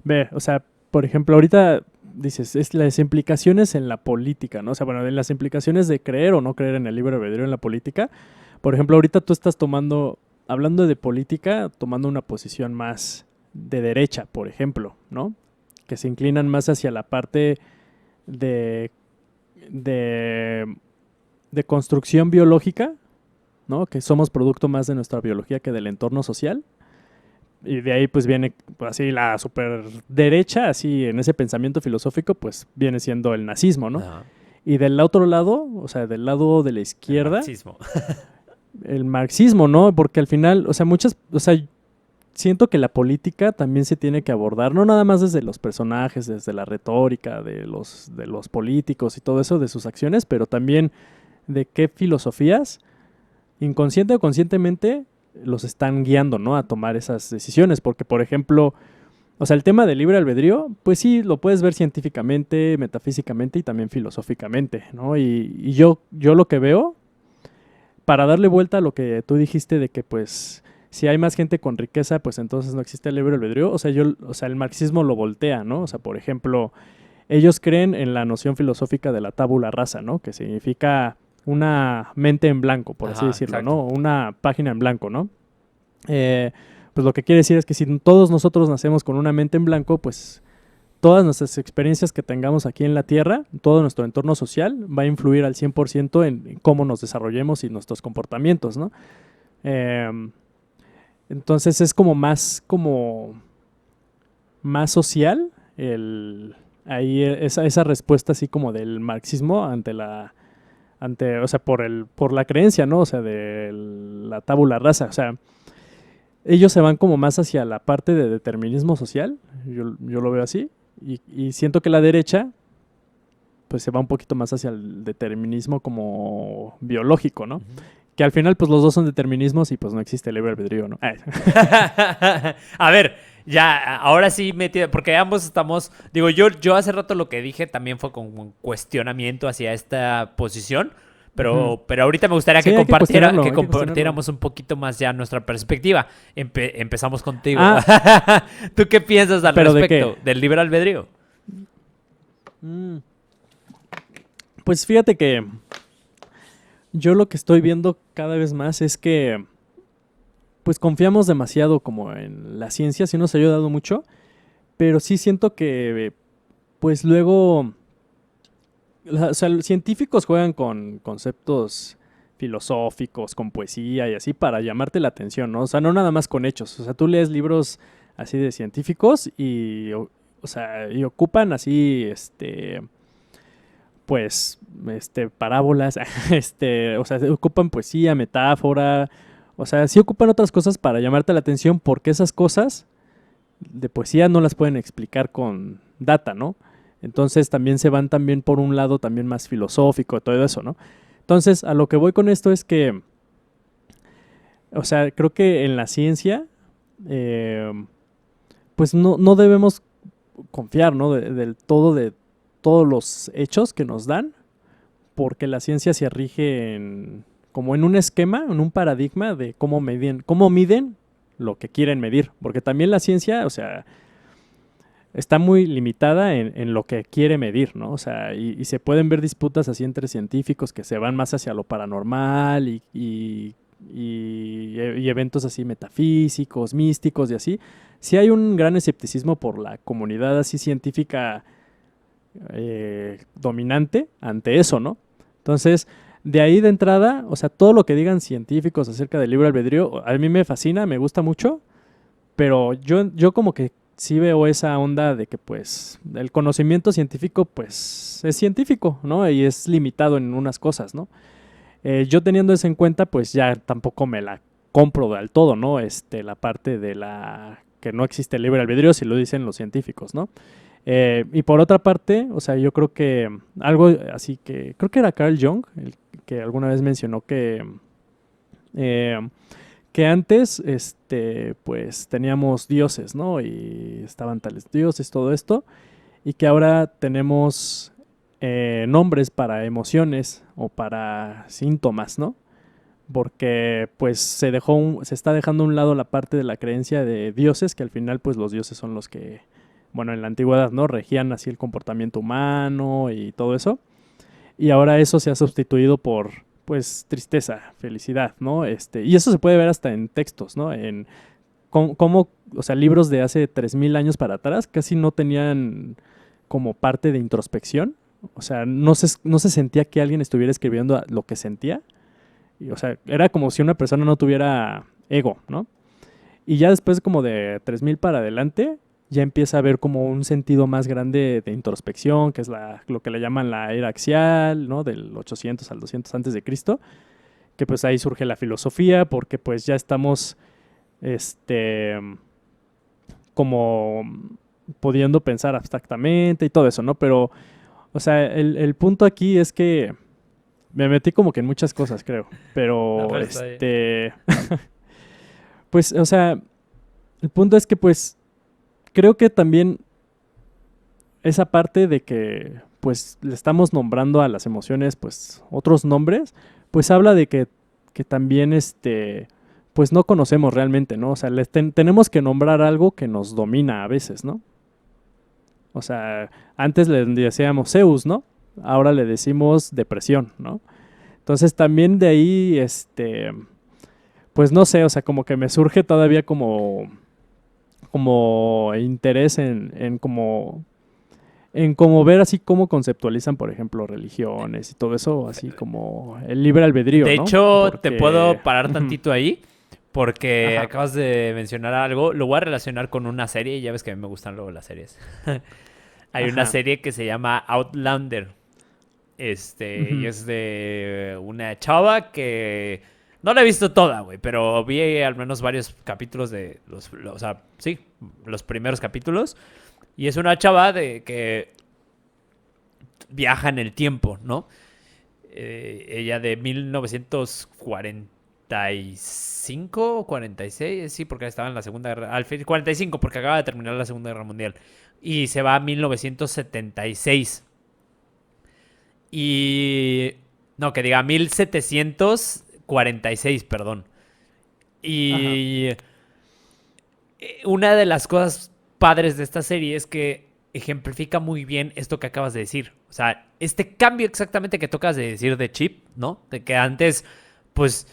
ve, o sea, por ejemplo, ahorita dices, es las implicaciones en la política, ¿no? O sea, bueno, en las implicaciones de creer o no creer en el libre albedrío en la política. Por ejemplo, ahorita tú estás hablando de política, tomando una posición más de derecha, por ejemplo, ¿no? Que se inclinan más hacia la parte de, de, de construcción biológica, ¿no? Que somos producto más de nuestra biología que del entorno social. Y de ahí pues viene pues, así la super derecha, así en ese pensamiento filosófico, pues viene siendo el nazismo, ¿no? Ajá. Y del otro lado, o sea, del lado de la El izquierda, marxismo. el marxismo, ¿no? Porque al final, o sea, siento que la política también se tiene que abordar, no nada más desde los personajes, desde la retórica de los políticos y todo eso, de sus acciones, pero también de qué filosofías, inconsciente o conscientemente, los están guiando, ¿no? A tomar esas decisiones. Porque, por ejemplo, o sea, el tema del libre albedrío, pues sí, lo puedes ver científicamente, metafísicamente y también filosóficamente, ¿no? Y yo lo que veo, para darle vuelta a lo que tú dijiste de que, pues, si hay más gente con riqueza, pues entonces no existe el libre albedrío. O sea, el marxismo lo voltea, ¿no? O sea, por ejemplo, ellos creen en la noción filosófica de la tabula rasa, ¿no? Que significa una mente en blanco, por así Ajá, decirlo, exacto. ¿no? Una página en blanco, ¿no? Pues lo que quiere decir es que si todos nosotros nacemos con una mente en blanco, pues todas nuestras experiencias que tengamos aquí en la Tierra, todo nuestro entorno social, va a influir al 100% en cómo nos desarrollemos y nuestros comportamientos, ¿no? Eh, entonces es más social ahí esa respuesta así como del marxismo o sea, por la creencia, ¿no? O sea, de la tabula rasa, o sea, ellos se van como más hacia la parte de determinismo social, yo lo veo así, y siento que la derecha pues se va un poquito más hacia el determinismo como biológico, ¿no? Ujú. Que al final pues los dos son determinismos y pues no existe el libre albedrío, ¿no? Ay. A ver, ya, ahora sí porque ambos estamos, digo, yo hace rato lo que dije también fue con un cuestionamiento hacia esta posición, Ujú. pero ahorita me gustaría Sí, que hay que cuestionarlo. compartiéramos un poquito más ya nuestra perspectiva. Empezamos contigo. Ah, ¿Tú qué piensas al ¿pero de qué? respecto del libre albedrío? Mm, Pues fíjate que yo lo que estoy viendo cada vez más es que pues confiamos demasiado como en la ciencia, sí nos ha ayudado mucho, pero sí siento que pues luego, o sea, los científicos juegan con conceptos filosóficos, con poesía y así para llamarte la atención, ¿no? O sea, no nada más con hechos, o sea, tú lees libros así de científicos o sea, y ocupan así, pues, parábolas, o sea, ocupan poesía, metáfora, o sea, sí ocupan otras cosas para llamarte la atención porque esas cosas de poesía no las pueden explicar con data, ¿no? Entonces también se van también por un lado también más filosófico, todo eso, ¿no? Entonces, a lo que voy con esto es que, o sea, creo que en la ciencia, eh, pues no debemos confiar, ¿no? Del todo de todos los hechos que nos dan, porque la ciencia se rige como en un esquema, en un paradigma de cómo miden lo que quieren medir, porque también la ciencia, o sea, está muy limitada en lo que quiere medir, ¿no? O sea, y se pueden ver disputas así entre científicos que se van más hacia lo paranormal y eventos así metafísicos, místicos y así. Sí hay un gran escepticismo por la comunidad así científica dominante ante eso, ¿no? Entonces, de ahí de entrada, o sea, todo lo que digan científicos acerca del libre albedrío, a mí me fascina, me gusta mucho, pero yo como que sí veo esa onda de que pues el conocimiento científico pues es científico, ¿no? Y es limitado en unas cosas, ¿no? Yo teniendo eso en cuenta pues ya tampoco me la compro del todo, ¿no? La parte de la que no existe el libre albedrío si lo dicen los científicos, ¿no? Y por otra parte, o sea, yo creo que algo así que, creo que era Carl Jung, el que alguna vez mencionó eh, que antes, pues teníamos dioses, ¿no? Y estaban tales dioses, todo esto, y que ahora tenemos nombres para emociones o para síntomas, ¿no? Porque pues se está dejando a un lado la parte de la creencia de dioses, que al final pues los dioses son los que, bueno, en la antigüedad, ¿no? Regían así el comportamiento humano y todo eso. Y ahora eso se ha sustituido por, pues, tristeza, felicidad, ¿no? Y eso se puede ver hasta en textos, ¿no? En cómo, o sea, libros de hace 3000 años para atrás casi no tenían como parte de introspección. O sea, no se sentía que alguien estuviera escribiendo lo que sentía. Y, o sea, era como si una persona no tuviera ego, ¿no? Y ya después como de 3000 para adelante, ya empieza a haber como un sentido más grande de introspección, que es lo que le llaman la era axial, ¿no? Del 800 al 200 antes de Cristo, que pues ahí surge la filosofía, porque pues ya estamos, como pudiendo pensar abstractamente y todo eso, ¿no? Pero, o sea, el punto aquí es que me metí como que en muchas cosas, creo, No, pero, pero está bien. pues, o sea, el punto es que pues creo que también esa parte de que pues le estamos nombrando a las emociones pues otros nombres, pues habla de que también pues no conocemos realmente, ¿no? O sea, tenemos que nombrar algo que nos domina a veces, ¿no? O sea, antes le decíamos Zeus, ¿no? Ahora le decimos depresión, ¿no? Entonces también de ahí, pues no sé, o sea, como que me surge todavía como interés en como ver así cómo conceptualizan, por ejemplo, religiones y todo eso, así como el libre albedrío, De ¿no? hecho, te Porque... puedo parar Ujú. tantito ahí porque Ajá, acabas de mencionar algo. Lo voy a relacionar con una serie. Ya ves que a mí me gustan luego las series. Hay una ajá. serie que se llama Outlander. Y Ujú. es de una chava que no la he visto toda, güey, pero vi al menos varios capítulos de o sea, sí, los primeros capítulos. Y es una chava de que viaja en el tiempo, ¿no? Ella de 1945 o 46, sí, porque estaba en la Segunda Guerra, al fin 45 porque acaba de terminar la Segunda Guerra Mundial. Y se va a 1976. Y no, que diga 1746, perdón. Ajá, Y una de las cosas padres de esta serie es que ejemplifica muy bien esto que acabas de decir. O sea, este cambio exactamente que tocas de decir de Chip, ¿no? De que antes, pues,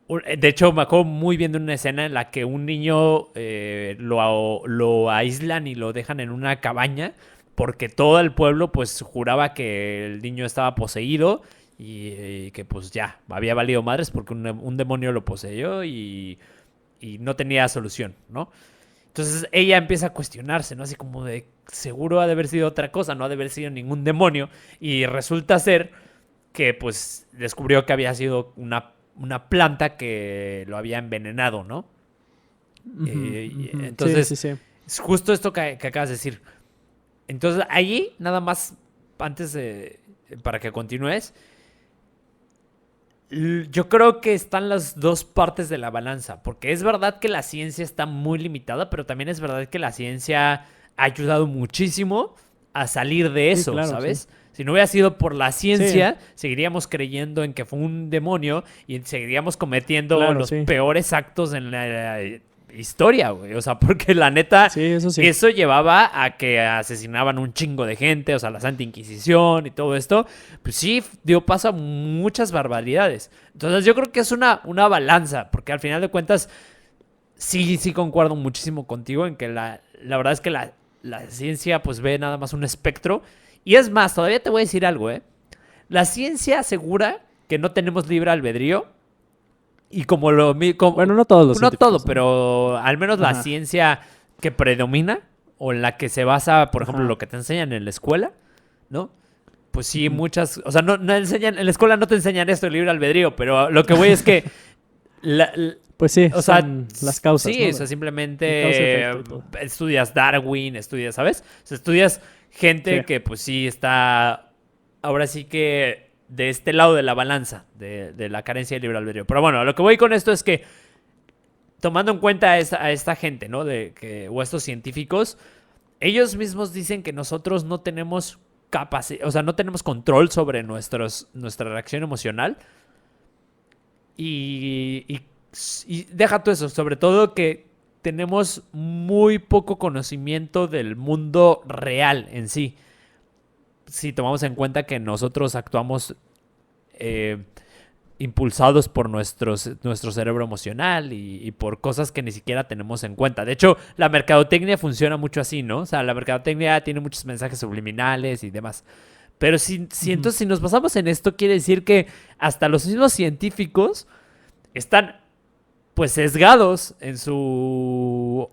de hecho me acuerdo muy bien de una escena en la que un niño lo aíslan y lo dejan en una cabaña porque todo el pueblo pues juraba que el niño estaba poseído y que pues ya había valido madres porque un demonio lo poseyó y no tenía solución, ¿no? Entonces ella empieza a cuestionarse, ¿no? Así como de, seguro ha de haber sido otra cosa, no ha de haber sido ningún demonio. Y resulta ser que pues descubrió que había sido una planta que lo había envenenado, ¿no? ujú, ujú. Sí, Entonces, sí, sí. es justo esto que acabas de decir. Entonces, ahí, nada más, para que continúes, yo creo que están las dos partes de la balanza, porque es verdad que la ciencia está muy limitada, pero también es verdad que la ciencia ha ayudado muchísimo a salir de Sí, eso, claro, sí. ¿sabes? Si no hubiera sido por la Sí, ciencia, seguiríamos creyendo en que fue un demonio y seguiríamos cometiendo claro, los sí. peores actos en la historia, güey. O sea, porque la neta, Sí, eso sí. eso llevaba a que asesinaban un chingo de gente, o sea, la Santa Inquisición y todo esto. Pues sí, dio paso a muchas barbaridades. Entonces yo creo que es una balanza, porque al final de cuentas, sí concuerdo muchísimo contigo en que la verdad es que la ciencia pues ve nada más un espectro. Y es más, todavía te voy a decir algo, ¿eh? La ciencia asegura que no tenemos libre albedrío. Y Bueno, no todos los no todo, científicos, ¿no? pero al menos la Ajá, ciencia que predomina o en la que se basa, por ejemplo, ajá. lo que te enseñan en la escuela, ¿no? Pues sí, Ujú. muchas, o sea, no enseñan, en la escuela no te enseñan esto, el libre albedrío, pero lo que voy es que, la- l- Pues sí, o sea, son las causas, sí, ¿no? o sea, El simplemente causa-efecto y todo. estudias Darwin, estudias, ¿sabes? O sea, estudias Sí. gente que pues sí está, ahora sí que de este lado de la balanza, de la carencia de libre albedrío. Pero bueno, lo que voy con esto es que tomando en cuenta a esta gente, ¿no? O estos científicos, ellos mismos dicen que nosotros no tenemos capacidad, o sea, no tenemos control sobre nuestra reacción emocional. Y, y, y deja tú eso, sobre todo que tenemos muy poco conocimiento del mundo real en sí. Si tomamos en cuenta que nosotros actuamos eh, impulsados por nuestro cerebro emocional y por cosas que ni siquiera tenemos en cuenta. De hecho, la mercadotecnia funciona mucho así, ¿no? O sea, la mercadotecnia tiene muchos mensajes subliminales y demás. Pero Ujú. entonces si nos basamos en esto, quiere decir que hasta los mismos científicos están pues sesgados en su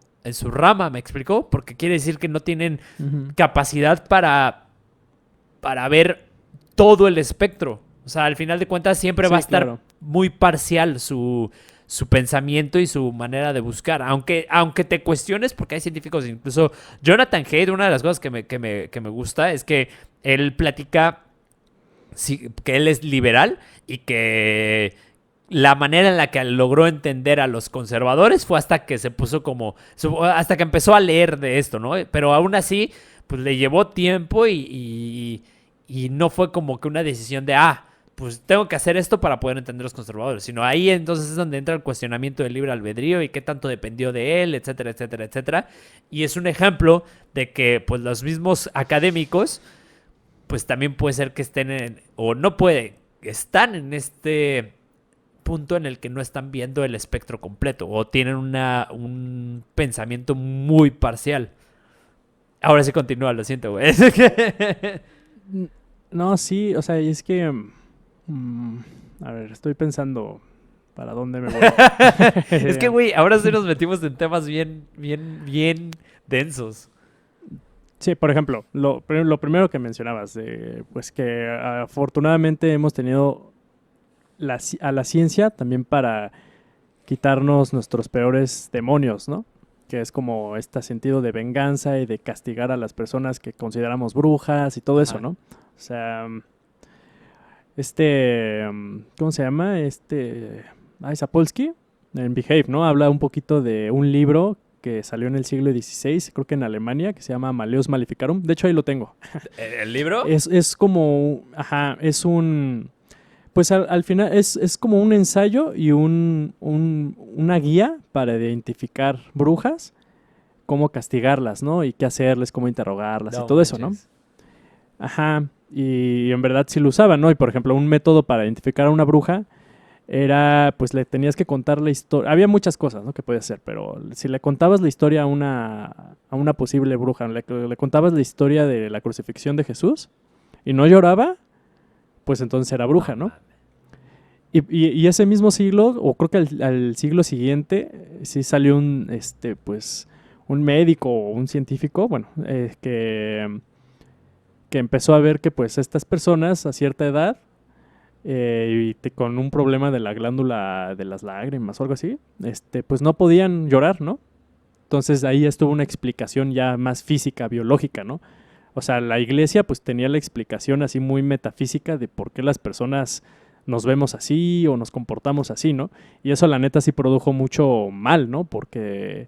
rama, ¿me explicó? Porque quiere decir que no tienen Ujú. capacidad para ver todo el espectro. O sea, al final de cuentas siempre va a Sí, estar claro. muy parcial su pensamiento y su manera de buscar. Aunque te cuestiones, porque hay científicos, incluso Jonathan Haidt, una de las cosas que me gusta es que él platica que él es liberal y que la manera en la que logró entender a los conservadores fue hasta que se puso hasta que empezó a leer de esto, ¿no? Pero aún así, pues le llevó tiempo y no fue como que una decisión de, pues tengo que hacer esto para poder entender a los conservadores, sino ahí entonces es donde entra el cuestionamiento del libre albedrío y qué tanto dependió de él, etcétera, etcétera, etcétera. Y es un ejemplo de que pues los mismos académicos pues también puede ser que o no puede, están en este punto en el que no están viendo el espectro completo o tienen un pensamiento muy parcial. Ahora sí continúa, lo siento, güey. Mm, No, sí, o sea, y es que... mm, a ver, estoy pensando para dónde me voy. Es que, güey, ahora sí nos metimos en temas bien, bien, bien densos. Sí, por ejemplo, lo primero que mencionabas, pues que afortunadamente hemos tenido a la ciencia también para quitarnos nuestros peores demonios, ¿no? Que es como este sentido de venganza y de castigar a las personas que consideramos brujas y todo eso, Ajá. ¿no? O sea, ¿cómo se llama? Sapolsky, en Behave, ¿no? Habla un poquito de un libro que salió en el siglo XVI, creo que en Alemania, que se llama Maleus Maleficarum. De hecho, ahí lo tengo. ¿El libro? Es como, ajá, es un, pues al final es como un ensayo y una guía para identificar brujas, cómo castigarlas, ¿no? Y qué hacerles, cómo interrogarlas y No todo eso, ¿no? manches. Ajá, y en verdad sí lo usaban, ¿no? Y por ejemplo, un método para identificar a una bruja era, pues le tenías que contar la historia. Había muchas cosas, ¿no? Que podías hacer, pero si le contabas la historia a una posible bruja, le contabas la historia de la crucifixión de Jesús y no lloraba, pues entonces era No bruja, ¿no? mames. Y ese mismo siglo, o creo que al siglo siguiente, sí salió pues, un médico o un científico, bueno, que empezó a ver que, pues, estas personas a cierta edad, con un problema de la glándula de las lágrimas o algo así, pues no podían llorar, ¿no? Entonces ahí estuvo una explicación ya más física, biológica, ¿no? o sea, la iglesia pues tenía la explicación así muy metafísica de por qué las personas nos vemos así o nos comportamos así, ¿no? Y eso la neta sí produjo mucho mal, ¿no? Porque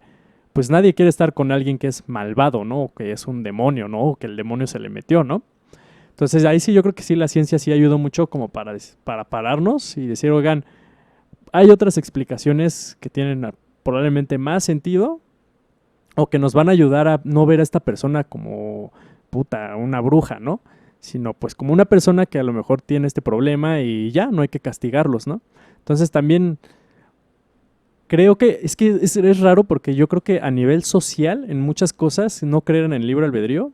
pues nadie quiere estar con alguien que es malvado, ¿no? O que es un demonio, ¿no? O que el demonio se le metió, ¿no? Entonces ahí sí yo creo que sí la ciencia sí ayudó mucho como para pararnos y decir, oigan, hay otras explicaciones que tienen probablemente más sentido o que nos van a ayudar a no ver a esta persona como puta, una bruja, ¿no? Sino pues como una persona que a lo mejor tiene este problema y ya, no hay que castigarlos, ¿no? Entonces también creo que es raro porque yo creo que a nivel social, en muchas cosas, no creer en el libre albedrío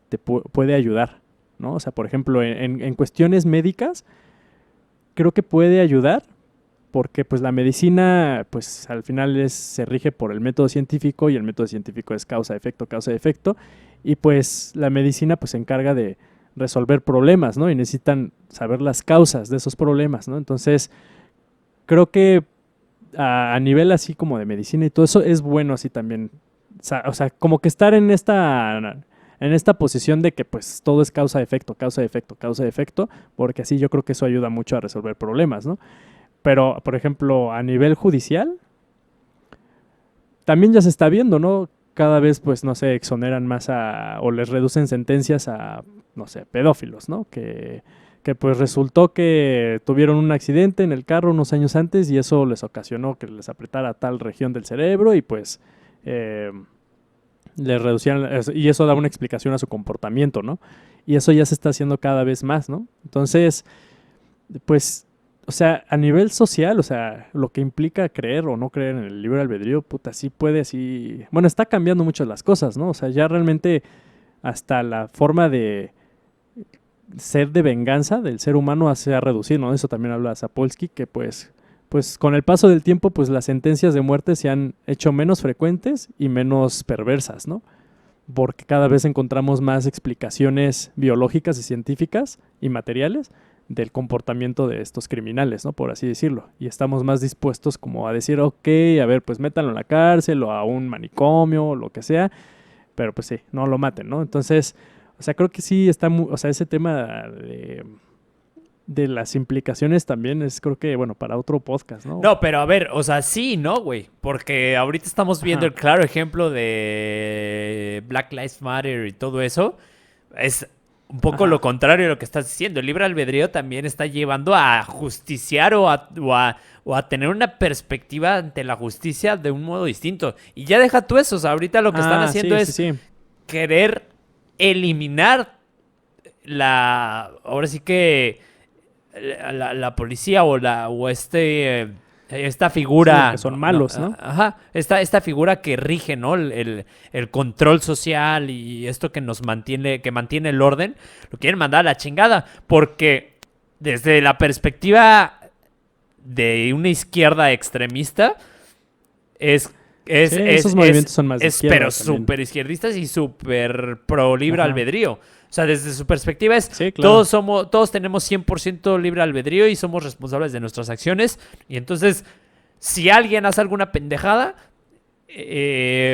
te puede ayudar, ¿no? O sea, por ejemplo, en cuestiones médicas, creo que puede ayudar porque pues la medicina pues al final se rige por el método científico y el método científico es causa-efecto y pues la medicina pues se encarga de resolver problemas, ¿no? Y necesitan saber las causas de esos problemas, ¿no? Entonces creo que a nivel así como de medicina y todo eso es bueno así también, o sea como que estar en esta posición de que pues todo es causa-efecto, porque así yo creo que eso ayuda mucho a resolver problemas, ¿no? Pero, por ejemplo, a nivel judicial, también ya se está viendo, ¿no? Cada vez, pues, no sé, exoneran más o les reducen sentencias a, no sé, pedófilos, ¿no? Que pues resultó que tuvieron un accidente en el carro unos años antes y eso les ocasionó que les apretara tal región del cerebro y pues les reducían, y eso da una explicación a su comportamiento, ¿no? Y eso ya se está haciendo cada vez más, ¿no? Entonces, pues o sea, a nivel social, o sea, lo que implica creer o no creer en el libre albedrío, puta, sí puede, sí... Bueno, está cambiando mucho las cosas, ¿no? O sea, ya realmente hasta la forma de sed de venganza del ser humano se ha reducido, ¿no? Eso también habla Sapolsky, que pues con el paso del tiempo, pues las sentencias de muerte se han hecho menos frecuentes y menos perversas, ¿no? Porque cada vez encontramos más explicaciones biológicas y científicas y materiales del comportamiento de estos criminales, ¿no? Por así decirlo. Y estamos más dispuestos como a decir, ok, a ver, pues métanlo en la cárcel o a un manicomio o lo que sea, pero pues sí, no lo maten, ¿no? Entonces, o sea, creo que sí está o sea, ese tema de las implicaciones también es, creo que, bueno, para otro podcast, ¿no? No, pero a ver, o sea, sí, ¿no, güey? Porque ahorita estamos viendo Ajá. el claro ejemplo de Black Lives Matter y todo eso. Es un poco Ajá. lo contrario de lo que estás diciendo. El libre albedrío también está llevando a justiciar o a tener una perspectiva ante la justicia de un modo distinto. Y ya deja tú eso. O sea, ahorita lo que están haciendo sí, es sí, sí. querer eliminar ahora sí que la policía esta Sí, lo figura, que son malos, ¿no? ajá, esta figura que rige, ¿no? El control social y esto que mantiene el orden, lo quieren mandar a la chingada, porque desde la perspectiva de una izquierda extremista, es Sí, esos movimientos son más de izquierda pero también. súper izquierdistas y súper pro libre Ajá. albedrío. O sea, desde su perspectiva es, Sí, claro. todos tenemos 100% libre albedrío y somos responsables de nuestras acciones. Y entonces, si alguien hace alguna pendejada,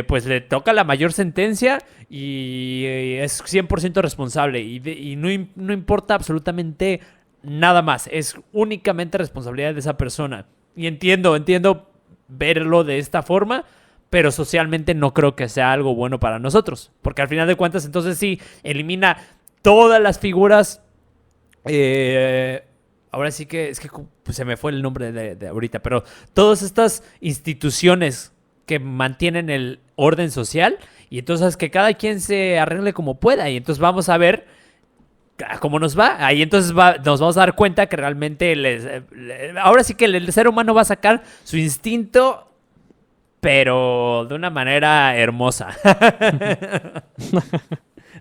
pues le toca la mayor sentencia y es 100% responsable. Y no importa absolutamente nada más. Es únicamente responsabilidad de esa persona. Y entiendo verlo de esta forma, pero socialmente no creo que sea algo bueno para nosotros. Porque al final de cuentas, entonces sí, elimina todas las figuras. Ahora sí que es que pues, se me fue el nombre de ahorita, pero todas estas instituciones que mantienen el orden social y entonces que cada quien se arregle como pueda y entonces vamos a ver cómo nos va. Ahí entonces nos vamos a dar cuenta que realmente ahora sí que el ser humano va a sacar su instinto pero de una manera hermosa.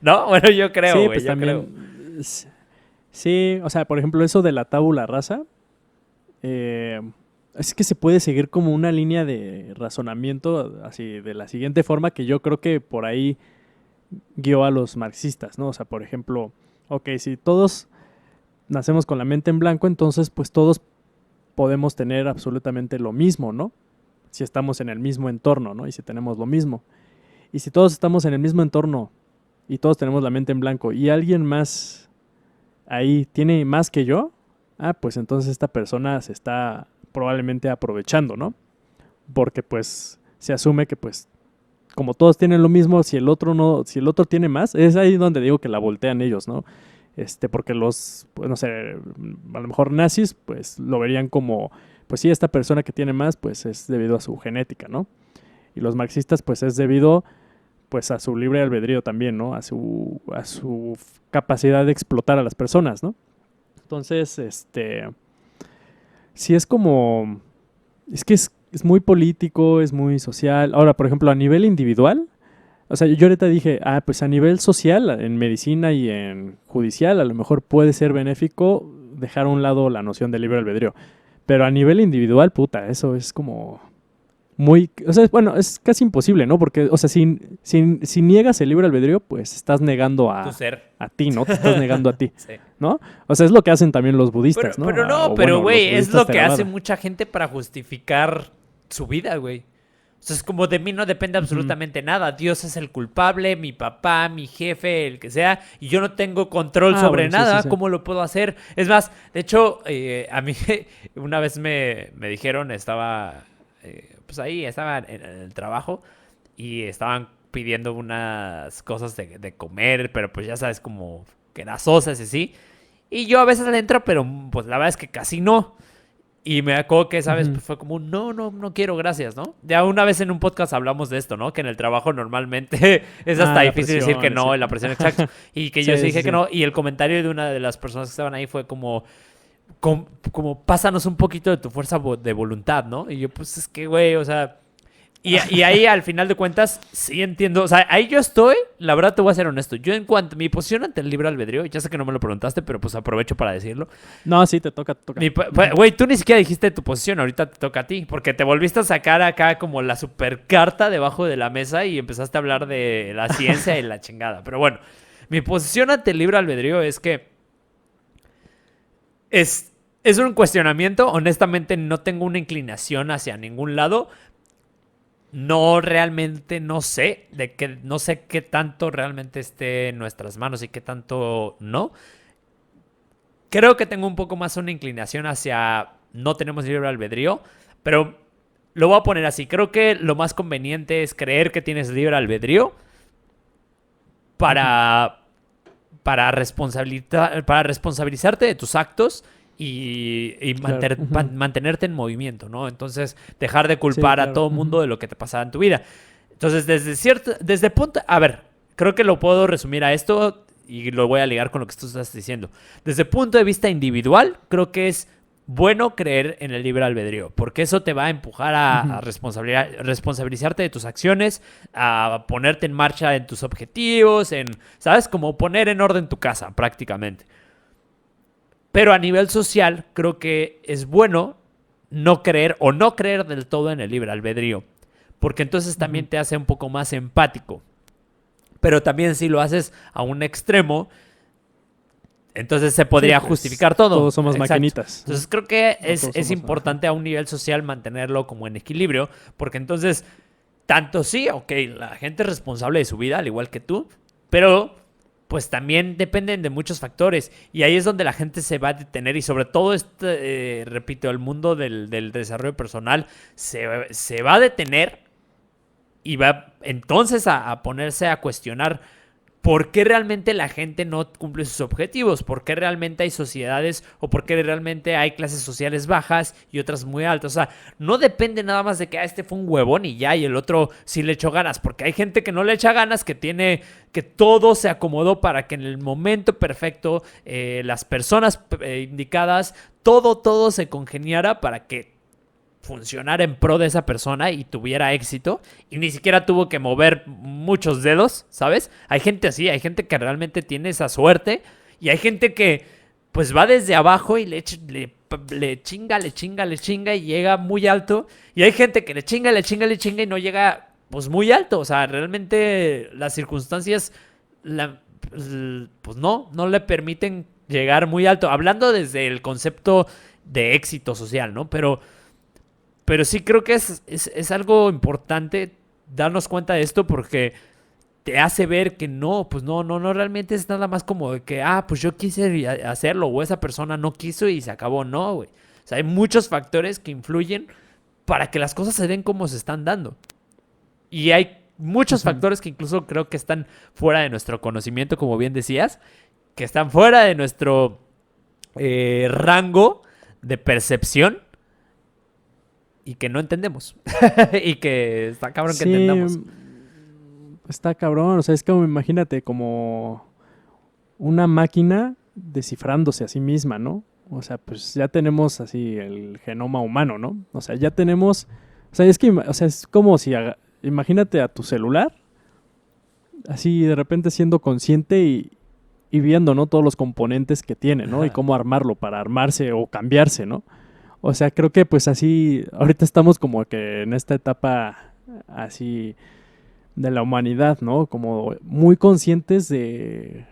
¿No? Bueno, yo creo, Sí, güey, pues yo creo. también. Sí, o sea, por ejemplo, eso de la tabula rasa. Es que se puede seguir como una línea de razonamiento así de la siguiente forma que yo creo que por ahí guió a los marxistas, ¿no? O sea, por ejemplo, ok, si todos nacemos con la mente en blanco, entonces pues todos podemos tener absolutamente lo mismo, ¿no? Si estamos en el mismo entorno, ¿no? Y si tenemos lo mismo. Y si todos estamos en el mismo entorno y todos tenemos la mente en blanco y alguien más ahí tiene más que yo, pues entonces esta persona se está probablemente aprovechando, ¿no? Porque pues se asume que pues como todos tienen lo mismo, si el otro no, si el otro tiene más, es ahí donde digo que la voltean ellos, ¿no? Porque los, pues no sé, a lo mejor nazis, pues lo verían como, pues sí, esta persona que tiene más, pues es debido a su genética, ¿no? Y los marxistas, pues es debido, pues a su libre albedrío también, ¿no? A su capacidad de explotar a las personas, ¿no? Entonces, sí es como, es que es muy político, es muy social. Ahora, por ejemplo, a nivel individual, o sea, yo ahorita dije, pues a nivel social, en medicina y en judicial, a lo mejor puede ser benéfico dejar a un lado la noción de libre albedrío. Pero a nivel individual, puta, eso es como muy... O sea, bueno, es casi imposible, ¿no? Porque, o sea, si niegas el libre albedrío, pues estás negando Tu ser. a ti, ¿no? Te estás negando a ti, Sí. ¿no? O sea, es lo que hacen también los budistas, ¿no? Pero no, O pero bueno, güey, los es budistas lo que Theravada. hace mucha gente para justificar su vida, güey. O sea, es como de mí no depende absolutamente nada. Dios es el culpable, mi papá, mi jefe, el que sea, y yo no tengo control sobre bueno, sí, nada. sí, sí. ¿Cómo lo puedo hacer? Es más, de hecho, a mí una vez me dijeron, estaba pues ahí, estaba en el trabajo y estaban pidiendo unas cosas de comer, pero pues ya sabes, como que grasosas y así. Y yo a veces le entro, pero pues la verdad es que casi no. Y me acuerdo que, ¿sabes? Ujú. Pues fue como, no quiero, gracias, ¿no? Ya una vez en un podcast hablamos de esto, ¿no? Que en el trabajo normalmente es hasta La difícil decir que presión, no, sí. en la presión, exacto. Y que yo Sí, sí sí, dije que sí. no. Y el comentario de una de las personas que estaban ahí fue como pásanos un poquito de tu fuerza de voluntad, ¿no? Y yo, pues es que, güey, o sea... Y ahí, al final de cuentas, sí entiendo. O sea, ahí yo estoy, la verdad te voy a ser honesto. Yo en cuanto a mi posición ante el libre albedrío, ya sé que no me lo preguntaste, pero pues aprovecho para decirlo. No, sí, te toca, te toca. Güey, tú ni siquiera dijiste tu posición, ahorita te toca a ti, porque te volviste a sacar acá como la super carta debajo de la mesa y empezaste a hablar de la ciencia y la chingada. Pero bueno, mi posición ante el libre albedrío es que es un cuestionamiento. Honestamente, no tengo una inclinación hacia ningún lado. No realmente no sé no sé qué tanto realmente esté en nuestras manos y qué tanto no. Creo que tengo un poco más una inclinación hacia no tenemos libre albedrío, pero lo voy a poner así. Creo que lo más conveniente es creer que tienes libre albedrío para, para responsabilizarte de tus actos y Claro. Ujú. mantenerte en movimiento, ¿no? Entonces, dejar de Sí, culpar a claro. todo Ujú. mundo de lo que te pasaba en tu vida. Entonces, desde punto, a ver, creo que lo puedo resumir a esto y lo voy a ligar con lo que tú estás diciendo. Desde el punto de vista individual, creo que es bueno creer en el libre albedrío, porque eso te va a empujar a Ujú. responsabilizarte de tus acciones, a ponerte en marcha en tus objetivos, ¿sabes? Como poner en orden tu casa, prácticamente. Pero a nivel social, creo que es bueno no creer o no creer del todo en el libre albedrío, porque entonces también Ujú. te hace un poco más empático. Pero también si lo haces a un extremo, entonces se Sí, podría pues justificar todo. todos somos Exacto. maquinitas. Entonces creo que No todos es somos... Ajá. importante a un nivel social mantenerlo como en equilibrio, porque entonces, tanto sí, ok, la gente es responsable de su vida, al igual que tú, pero pues también dependen de muchos factores. Y ahí es donde la gente se va a detener y sobre todo, repito, el mundo del desarrollo personal se va a detener y va entonces a ponerse a cuestionar por qué realmente la gente no cumple sus objetivos, por qué realmente hay sociedades o por qué realmente hay clases sociales bajas y otras muy altas. O sea, no depende nada más de que este fue un huevón y ya, y el otro sí le echó ganas, porque hay gente que no le echa ganas, que todo se acomodó para que en el momento perfecto las personas indicadas, todo se congeniara para que funcionara en pro de esa persona y tuviera éxito y ni siquiera tuvo que mover muchos dedos, ¿sabes? Hay gente así, hay gente que realmente tiene esa suerte y hay gente que pues va desde abajo y le chinga y llega muy alto y hay gente que le chinga y no llega pues muy alto, o sea, realmente las circunstancias pues no le permiten llegar muy alto, hablando desde el concepto de éxito social, ¿no? Pero sí creo que es algo importante darnos cuenta de esto porque te hace ver que no, pues no, realmente es nada más como de que, pues yo quise hacerlo o esa persona no quiso y se acabó. No, güey. O sea, hay muchos factores que influyen para que las cosas se den como se están dando. Y hay muchos factores que incluso creo que están fuera de nuestro conocimiento, como bien decías, que están fuera de nuestro rango de percepción y que no entendemos. Y que está cabrón que entendamos. Está cabrón, o sea, es como, imagínate, como una máquina descifrándose a sí misma, ¿no? O sea, pues ya tenemos así el genoma humano, ¿no? O sea, ya tenemos, o sea, es como si, imagínate a tu celular, así de repente siendo consciente y viendo, ¿no? Todos los componentes que tiene, ¿no? Y cómo armarlo para armarse o cambiarse, ¿no? O sea, creo que pues así, ahorita estamos como que en esta etapa así de la humanidad, ¿no? Como muy conscientes de,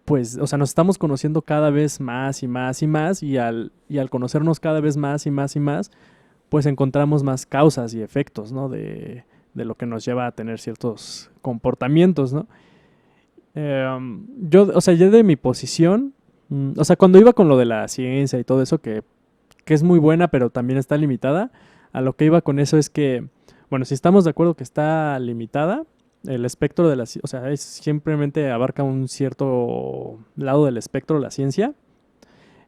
pues, o sea, nos estamos conociendo cada vez más y más y más y al conocernos cada vez más y más y más, pues encontramos más causas y efectos, ¿no? De lo que nos lleva a tener ciertos comportamientos, ¿no? Yo, o sea, ya de mi posición, o sea, cuando iba con lo de la ciencia y todo eso, que es muy buena, pero también está limitada, a lo que iba con eso es que, bueno, si estamos de acuerdo que está limitada, el espectro de la ciencia, o sea, simplemente abarca un cierto lado del espectro de la ciencia.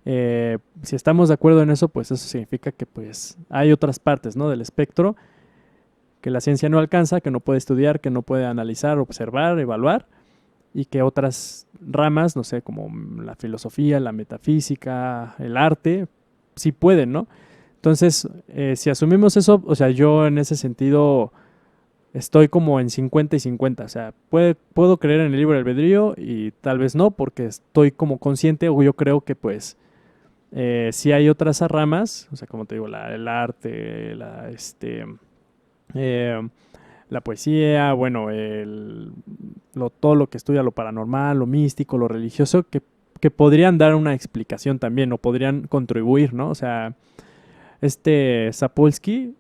Si estamos de acuerdo en eso, pues eso significa que pues hay otras partes, ¿no? Del espectro que la ciencia no alcanza, que no puede estudiar, que no puede analizar, observar, evaluar, y que otras ramas, no sé, como la filosofía, la metafísica, el arte, sí pueden, ¿no? Entonces, si asumimos eso, o sea, yo en ese sentido estoy como en 50 y 50, o sea, puedo creer en el libre albedrío y tal vez no, porque estoy como consciente, o yo creo que pues sí hay otras ramas, o sea, como te digo, el arte, la poesía, bueno, todo lo que estudia lo paranormal, lo místico, lo religioso, que podrían dar una explicación también, o podrían contribuir, ¿no? O sea, Sapolsky,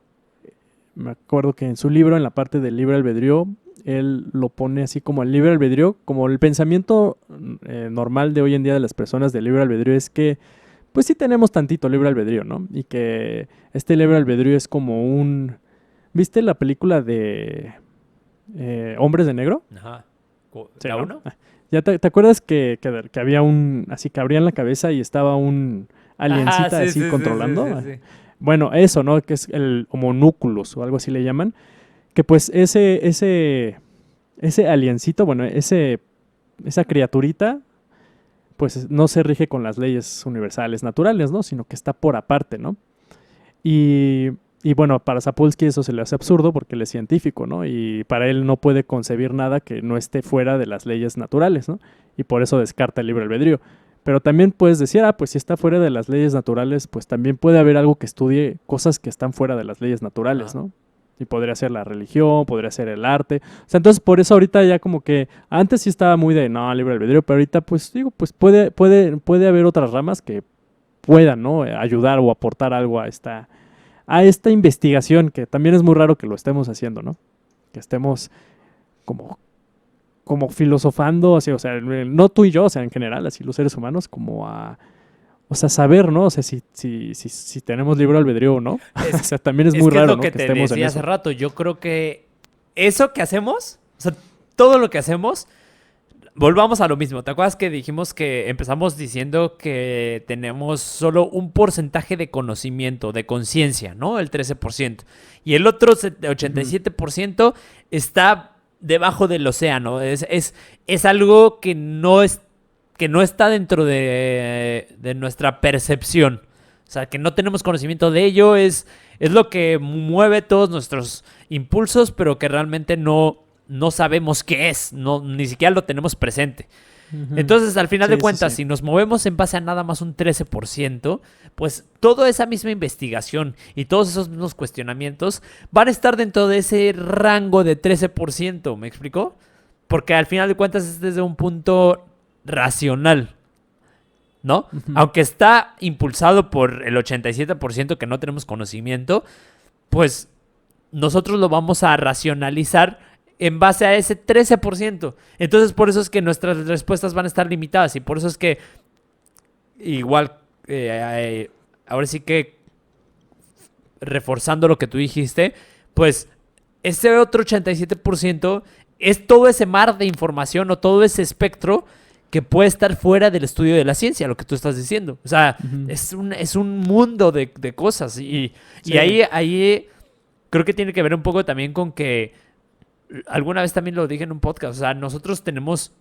me acuerdo que en su libro, en la parte del libre albedrío, él lo pone así como el libre albedrío, como el pensamiento normal de hoy en día de las personas del libre albedrío es que, pues sí tenemos tantito libre albedrío, ¿no? Y que este libre albedrío es como un... ¿Viste la película de Hombres de Negro? Ajá. Sí, ¿La ¿no? uno? ¿Ya te acuerdas que había así que abrían la cabeza y estaba un aliencita Sí, así sí, controlando? sí. Bueno, eso, ¿no? Que es el homunculus o algo así le llaman. Que pues ese aliencito, bueno, esa criaturita, pues no se rige con las leyes universales naturales, ¿no? Sino que está por aparte, ¿no? Y bueno, para Sapolsky eso se le hace absurdo porque él es científico, ¿no? Y para él no puede concebir nada que no esté fuera de las leyes naturales, ¿no? Y por eso descarta el libre albedrío. Pero también puedes decir, pues si está fuera de las leyes naturales, pues también puede haber algo que estudie cosas que están fuera de las leyes naturales, ¿no? Y podría ser la religión, podría ser el arte. O sea, entonces por eso ahorita ya como que antes sí estaba muy de no, libre albedrío, pero ahorita pues digo, pues puede haber otras ramas que puedan, ¿no? Ayudar o aportar algo a esta investigación, que también es muy raro que lo estemos haciendo, ¿no? Que estemos como filosofando, así, o sea, no tú y yo, o sea, en general, así los seres humanos, o sea, saber, ¿no? O sea, si tenemos libre albedrío o no. O sea, también es muy raro, lo ¿no? que Que te estemos en decía eso. hace rato. Yo creo que eso que hacemos, o sea, todo lo que hacemos, volvamos a lo mismo. ¿Te acuerdas que dijimos que empezamos diciendo que tenemos solo un porcentaje de conocimiento, de conciencia, ¿no? El 13%. Y el otro 87% está debajo del océano. Es algo que no está dentro de nuestra percepción. O sea, que no tenemos conocimiento de ello. Es lo que mueve todos nuestros impulsos, pero que realmente no sabemos qué es. Ni siquiera lo tenemos presente. Entonces, al final de cuentas, si nos movemos en base a nada más un 13%, pues toda esa misma investigación y todos esos mismos cuestionamientos van a estar dentro de ese rango de 13%, ¿me explicó? Porque al final de cuentas es desde un punto racional, ¿no? Aunque está impulsado por el 87% que no tenemos conocimiento, pues nosotros lo vamos a racionalizar en base a ese 13%. Entonces, por eso es que nuestras respuestas van a estar limitadas y por eso es que igual, ahora sí que reforzando lo que tú dijiste, pues ese otro 87% es todo ese mar de información o todo ese espectro que puede estar fuera del estudio de la ciencia, lo que tú estás diciendo. O sea, es un mundo de cosas y ahí creo que tiene que ver un poco también con que alguna vez también lo dije en un podcast, o sea, nosotros tenemos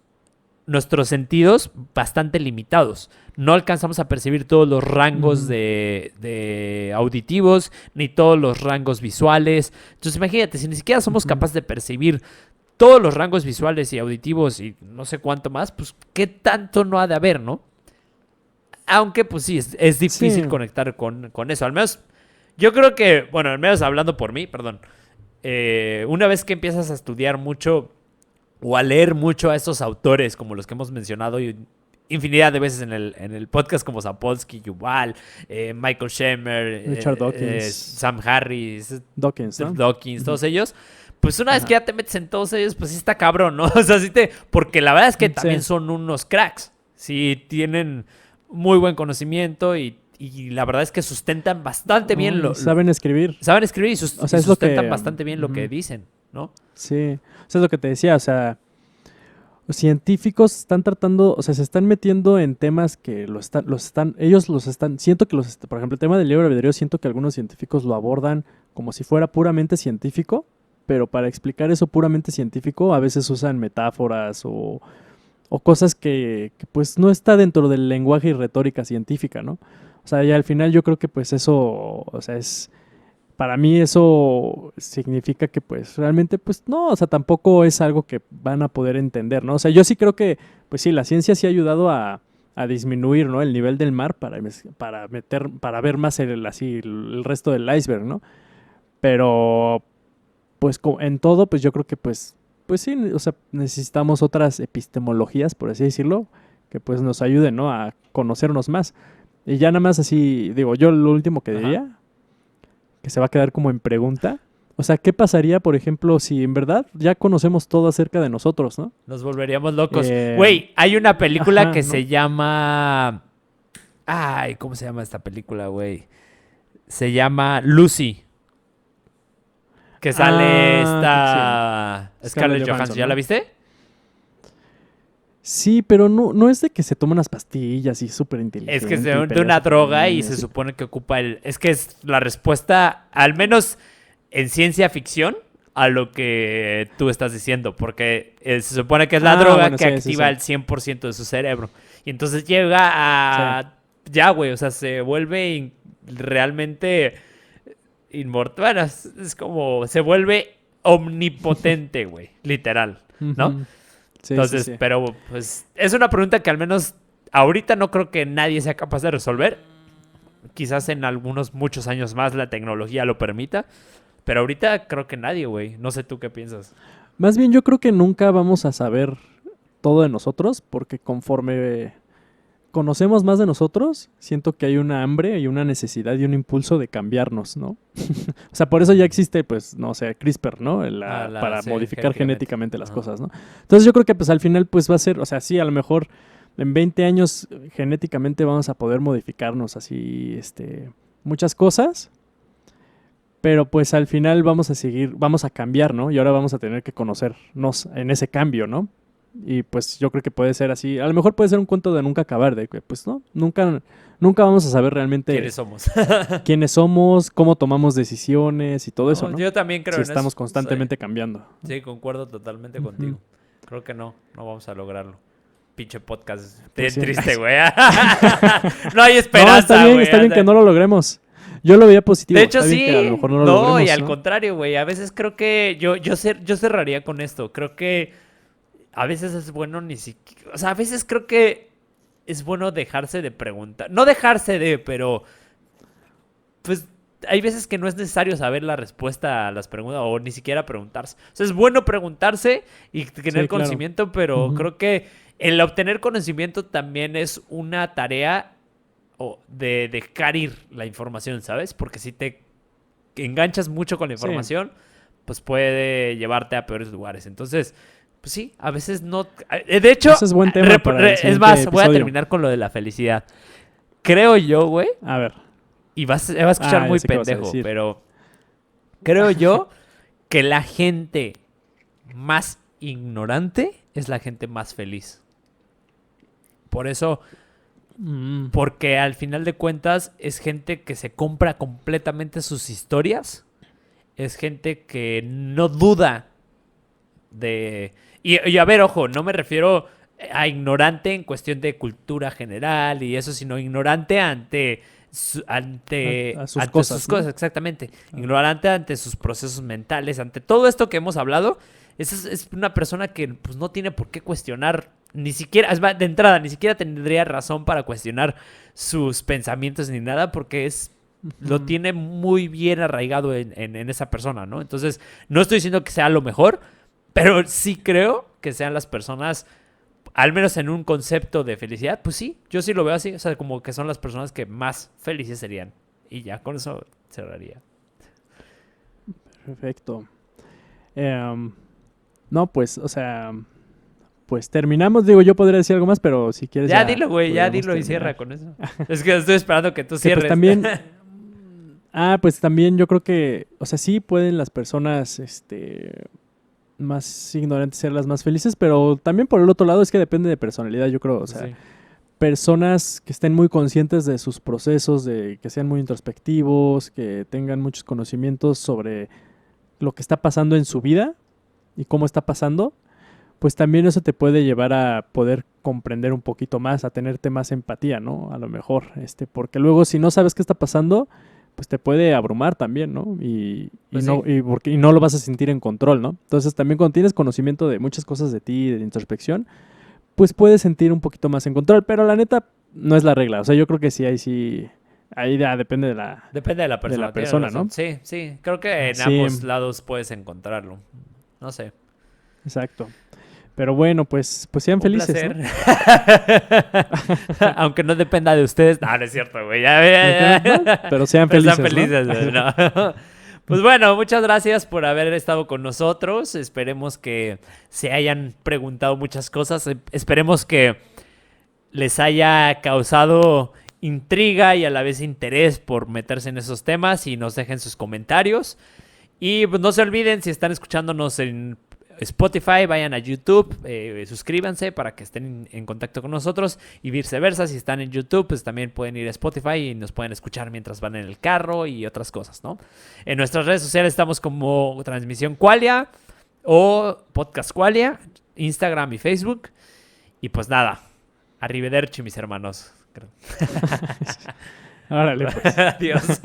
nuestros sentidos bastante limitados. No alcanzamos a percibir todos los rangos de auditivos, ni todos los rangos visuales. Entonces imagínate, si ni siquiera somos capaces de percibir todos los rangos visuales y auditivos y no sé cuánto más, pues qué tanto no ha de haber, ¿no? Aunque pues sí, es difícil conectar con eso. Al menos, yo creo que, bueno, al menos hablando por mí, perdón, una vez que empiezas a estudiar mucho o a leer mucho a estos autores como los que hemos mencionado infinidad de veces en el podcast, como Sapolsky, Yuval, Michael Shemer, Richard Dawkins, Sam Harris, Dawkins, ¿no? Todos ellos, pues una vez que ya te metes en todos ellos, pues sí está cabrón, ¿no? O sea, porque la verdad es que también son unos cracks, sí tienen muy buen conocimiento y la verdad es que sustentan bastante bien saben escribir. Saben escribir y o sea, sustentan bastante bien lo que dicen, ¿no? Sí, o sea, es lo que te decía, o sea, los científicos están tratando, o sea, se están metiendo en temas que siento que por ejemplo, el tema del libre albedrío, siento que algunos científicos lo abordan como si fuera puramente científico, pero para explicar eso puramente científico a veces usan metáforas o cosas que pues no está dentro del lenguaje y retórica científica, ¿no? O sea, y al final yo creo que pues eso, o sea, para mí eso significa que pues realmente pues no, o sea, tampoco es algo que van a poder entender, ¿no? O sea, yo sí creo que pues sí, la ciencia sí ha ayudado a disminuir, ¿no? El nivel del mar para ver más el resto del iceberg, ¿no? Pero pues en todo pues yo creo que pues sí, o sea, necesitamos otras epistemologías, por así decirlo, que pues nos ayuden, ¿no? A conocernos más. Y ya nada más así, digo, yo lo último que diría, que se va a quedar como en pregunta, o sea, ¿qué pasaría, por ejemplo, si en verdad ya conocemos todo acerca de nosotros, ¿no? Nos volveríamos locos. Güey, hay una película que se llama... Ay, ¿cómo se llama esta película, güey? Se llama Lucy. Que sale Scarlett Johansson. ¿Ya la viste? Sí, pero no es de que se toman unas pastillas y súper inteligente. Es que es de una droga y se supone que ocupa Es que es la respuesta, al menos en ciencia ficción, a lo que tú estás diciendo. Porque se supone que es la droga que activa el 100% de su cerebro. Y entonces llega a... Ya, güey, o sea, se vuelve realmente inmortal. Es como... Se vuelve omnipotente, güey. Literal, ¿no? Sí, entonces, pero pues es una pregunta que al menos ahorita no creo que nadie sea capaz de resolver. Quizás en muchos años más la tecnología lo permita. Pero ahorita creo que nadie, güey. No sé tú qué piensas. Más bien yo creo que nunca vamos a saber todo de nosotros porque conforme conocemos más de nosotros, siento que hay una hambre y una necesidad y un impulso de cambiarnos, ¿no? O sea, por eso ya existe, pues, no sé, CRISPR, ¿no? Para modificar genéticamente las cosas, ¿no? Entonces yo creo que, pues, al final, pues, va a ser, o sea, sí, a lo mejor en 20 años genéticamente vamos a poder modificarnos así, muchas cosas, pero, pues, al final vamos a cambiar, ¿no? Y ahora vamos a tener que conocernos en ese cambio, ¿no? Y pues yo creo que puede ser así. A lo mejor puede ser un cuento de nunca acabar, de que pues no, nunca vamos a saber realmente quiénes somos, cómo tomamos decisiones y todo eso, ¿no? Yo también creo en eso. Estamos constantemente cambiando. Sí, concuerdo totalmente contigo. Creo que no vamos a lograrlo. Pinche podcast pues triste, güey. No hay esperanza, güey. Está bien que no lo logremos. Yo lo veía positivo. De hecho, sí. Que a lo mejor no lo logremos, y al contrario, güey. A veces creo que yo cerraría con esto. Creo que a veces es bueno ni siquiera... O sea, a veces creo que es bueno dejarse de preguntar. No dejarse de, pero... Pues hay veces que no es necesario saber la respuesta a las preguntas o ni siquiera preguntarse. O sea, es bueno preguntarse y tener conocimiento, pero creo que el obtener conocimiento también es una tarea de dejar ir la información, ¿sabes? Porque si te enganchas mucho con la información... pues puede llevarte a peores lugares. Entonces, pues sí, a veces no... De hecho, Ese es buen tema para el es siguiente más, voy a episodio. terminar con lo de la felicidad. Creo yo, güey, A ver. y va a escuchar Ya muy sé qué vas a pendejo, decir. pero creo yo que la gente más ignorante es la gente más feliz. Por eso, porque al final de cuentas es gente que se compra completamente sus historias, es gente que no duda de... Y a ver, ojo, no me refiero a ignorante en cuestión de cultura general y eso, sino ignorante ante A sus ante cosas, sus ¿no? cosas, exactamente. Ignorante ante sus procesos mentales, ante todo esto que hemos hablado. Esa es una persona que pues no tiene por qué cuestionar, ni siquiera, es más, de entrada, ni siquiera tendría razón para cuestionar sus pensamientos ni nada, porque lo tiene muy bien arraigado en esa persona, ¿no? Entonces, no estoy diciendo que sea lo mejor, pero sí creo que sean las personas, al menos en un concepto de felicidad, pues sí, yo sí lo veo así, o sea, como que son las personas que más felices serían. Y ya, con eso cerraría. Perfecto. No, pues, o sea, pues terminamos. Digo, yo podría decir algo más, pero si quieres Ya dilo, güey, ya podríamos dilo y terminar. cierra con eso. Es que estoy esperando que tú Que, cierres. pues también, pues también yo creo que, o sea, sí pueden las personas, más ignorantes ser las más felices, pero también por el otro lado es que depende de personalidad, yo creo, o sea, Sí. personas que estén muy conscientes de sus procesos, de que sean muy introspectivos, que tengan muchos conocimientos sobre lo que está pasando en su vida y cómo está pasando, pues también eso te puede llevar a poder comprender un poquito más, a tenerte más empatía, ¿no? A lo mejor, porque luego si no sabes qué está pasando, pues te puede abrumar también, ¿no? Pues no, sí. y no lo vas a sentir en control, ¿no? Entonces también cuando tienes conocimiento de muchas cosas de ti, de introspección, pues puedes sentir un poquito más en control, pero la neta no es la regla. O sea, yo creo que ahí ya depende de la... Depende de la persona. la tienes persona, razón. ¿no? Sí, sí. Creo que en Sí. ambos lados puedes encontrarlo. No sé. Exacto. Pero bueno, pues sean Un felices, placer. ¿no? Aunque no dependa de ustedes. No, no es cierto, güey. Ya. ¿No? Pero sean Pero felices, sean felices, ¿no? güey, ¿no? Pues bueno, muchas gracias por haber estado con nosotros. Esperemos que se hayan preguntado muchas cosas. Esperemos que les haya causado intriga y a la vez interés por meterse en esos temas y nos dejen sus comentarios. Y pues no se olviden, si están escuchándonos en Spotify, vayan a YouTube, suscríbanse para que estén en contacto con nosotros y viceversa, si están en YouTube, pues también pueden ir a Spotify y nos pueden escuchar mientras van en el carro y otras cosas, ¿no? En nuestras redes sociales estamos como Transmisión Qualia o Podcast Qualia, Instagram y Facebook. Y pues nada, arrivederci, mis hermanos. Órale, pues. Adiós.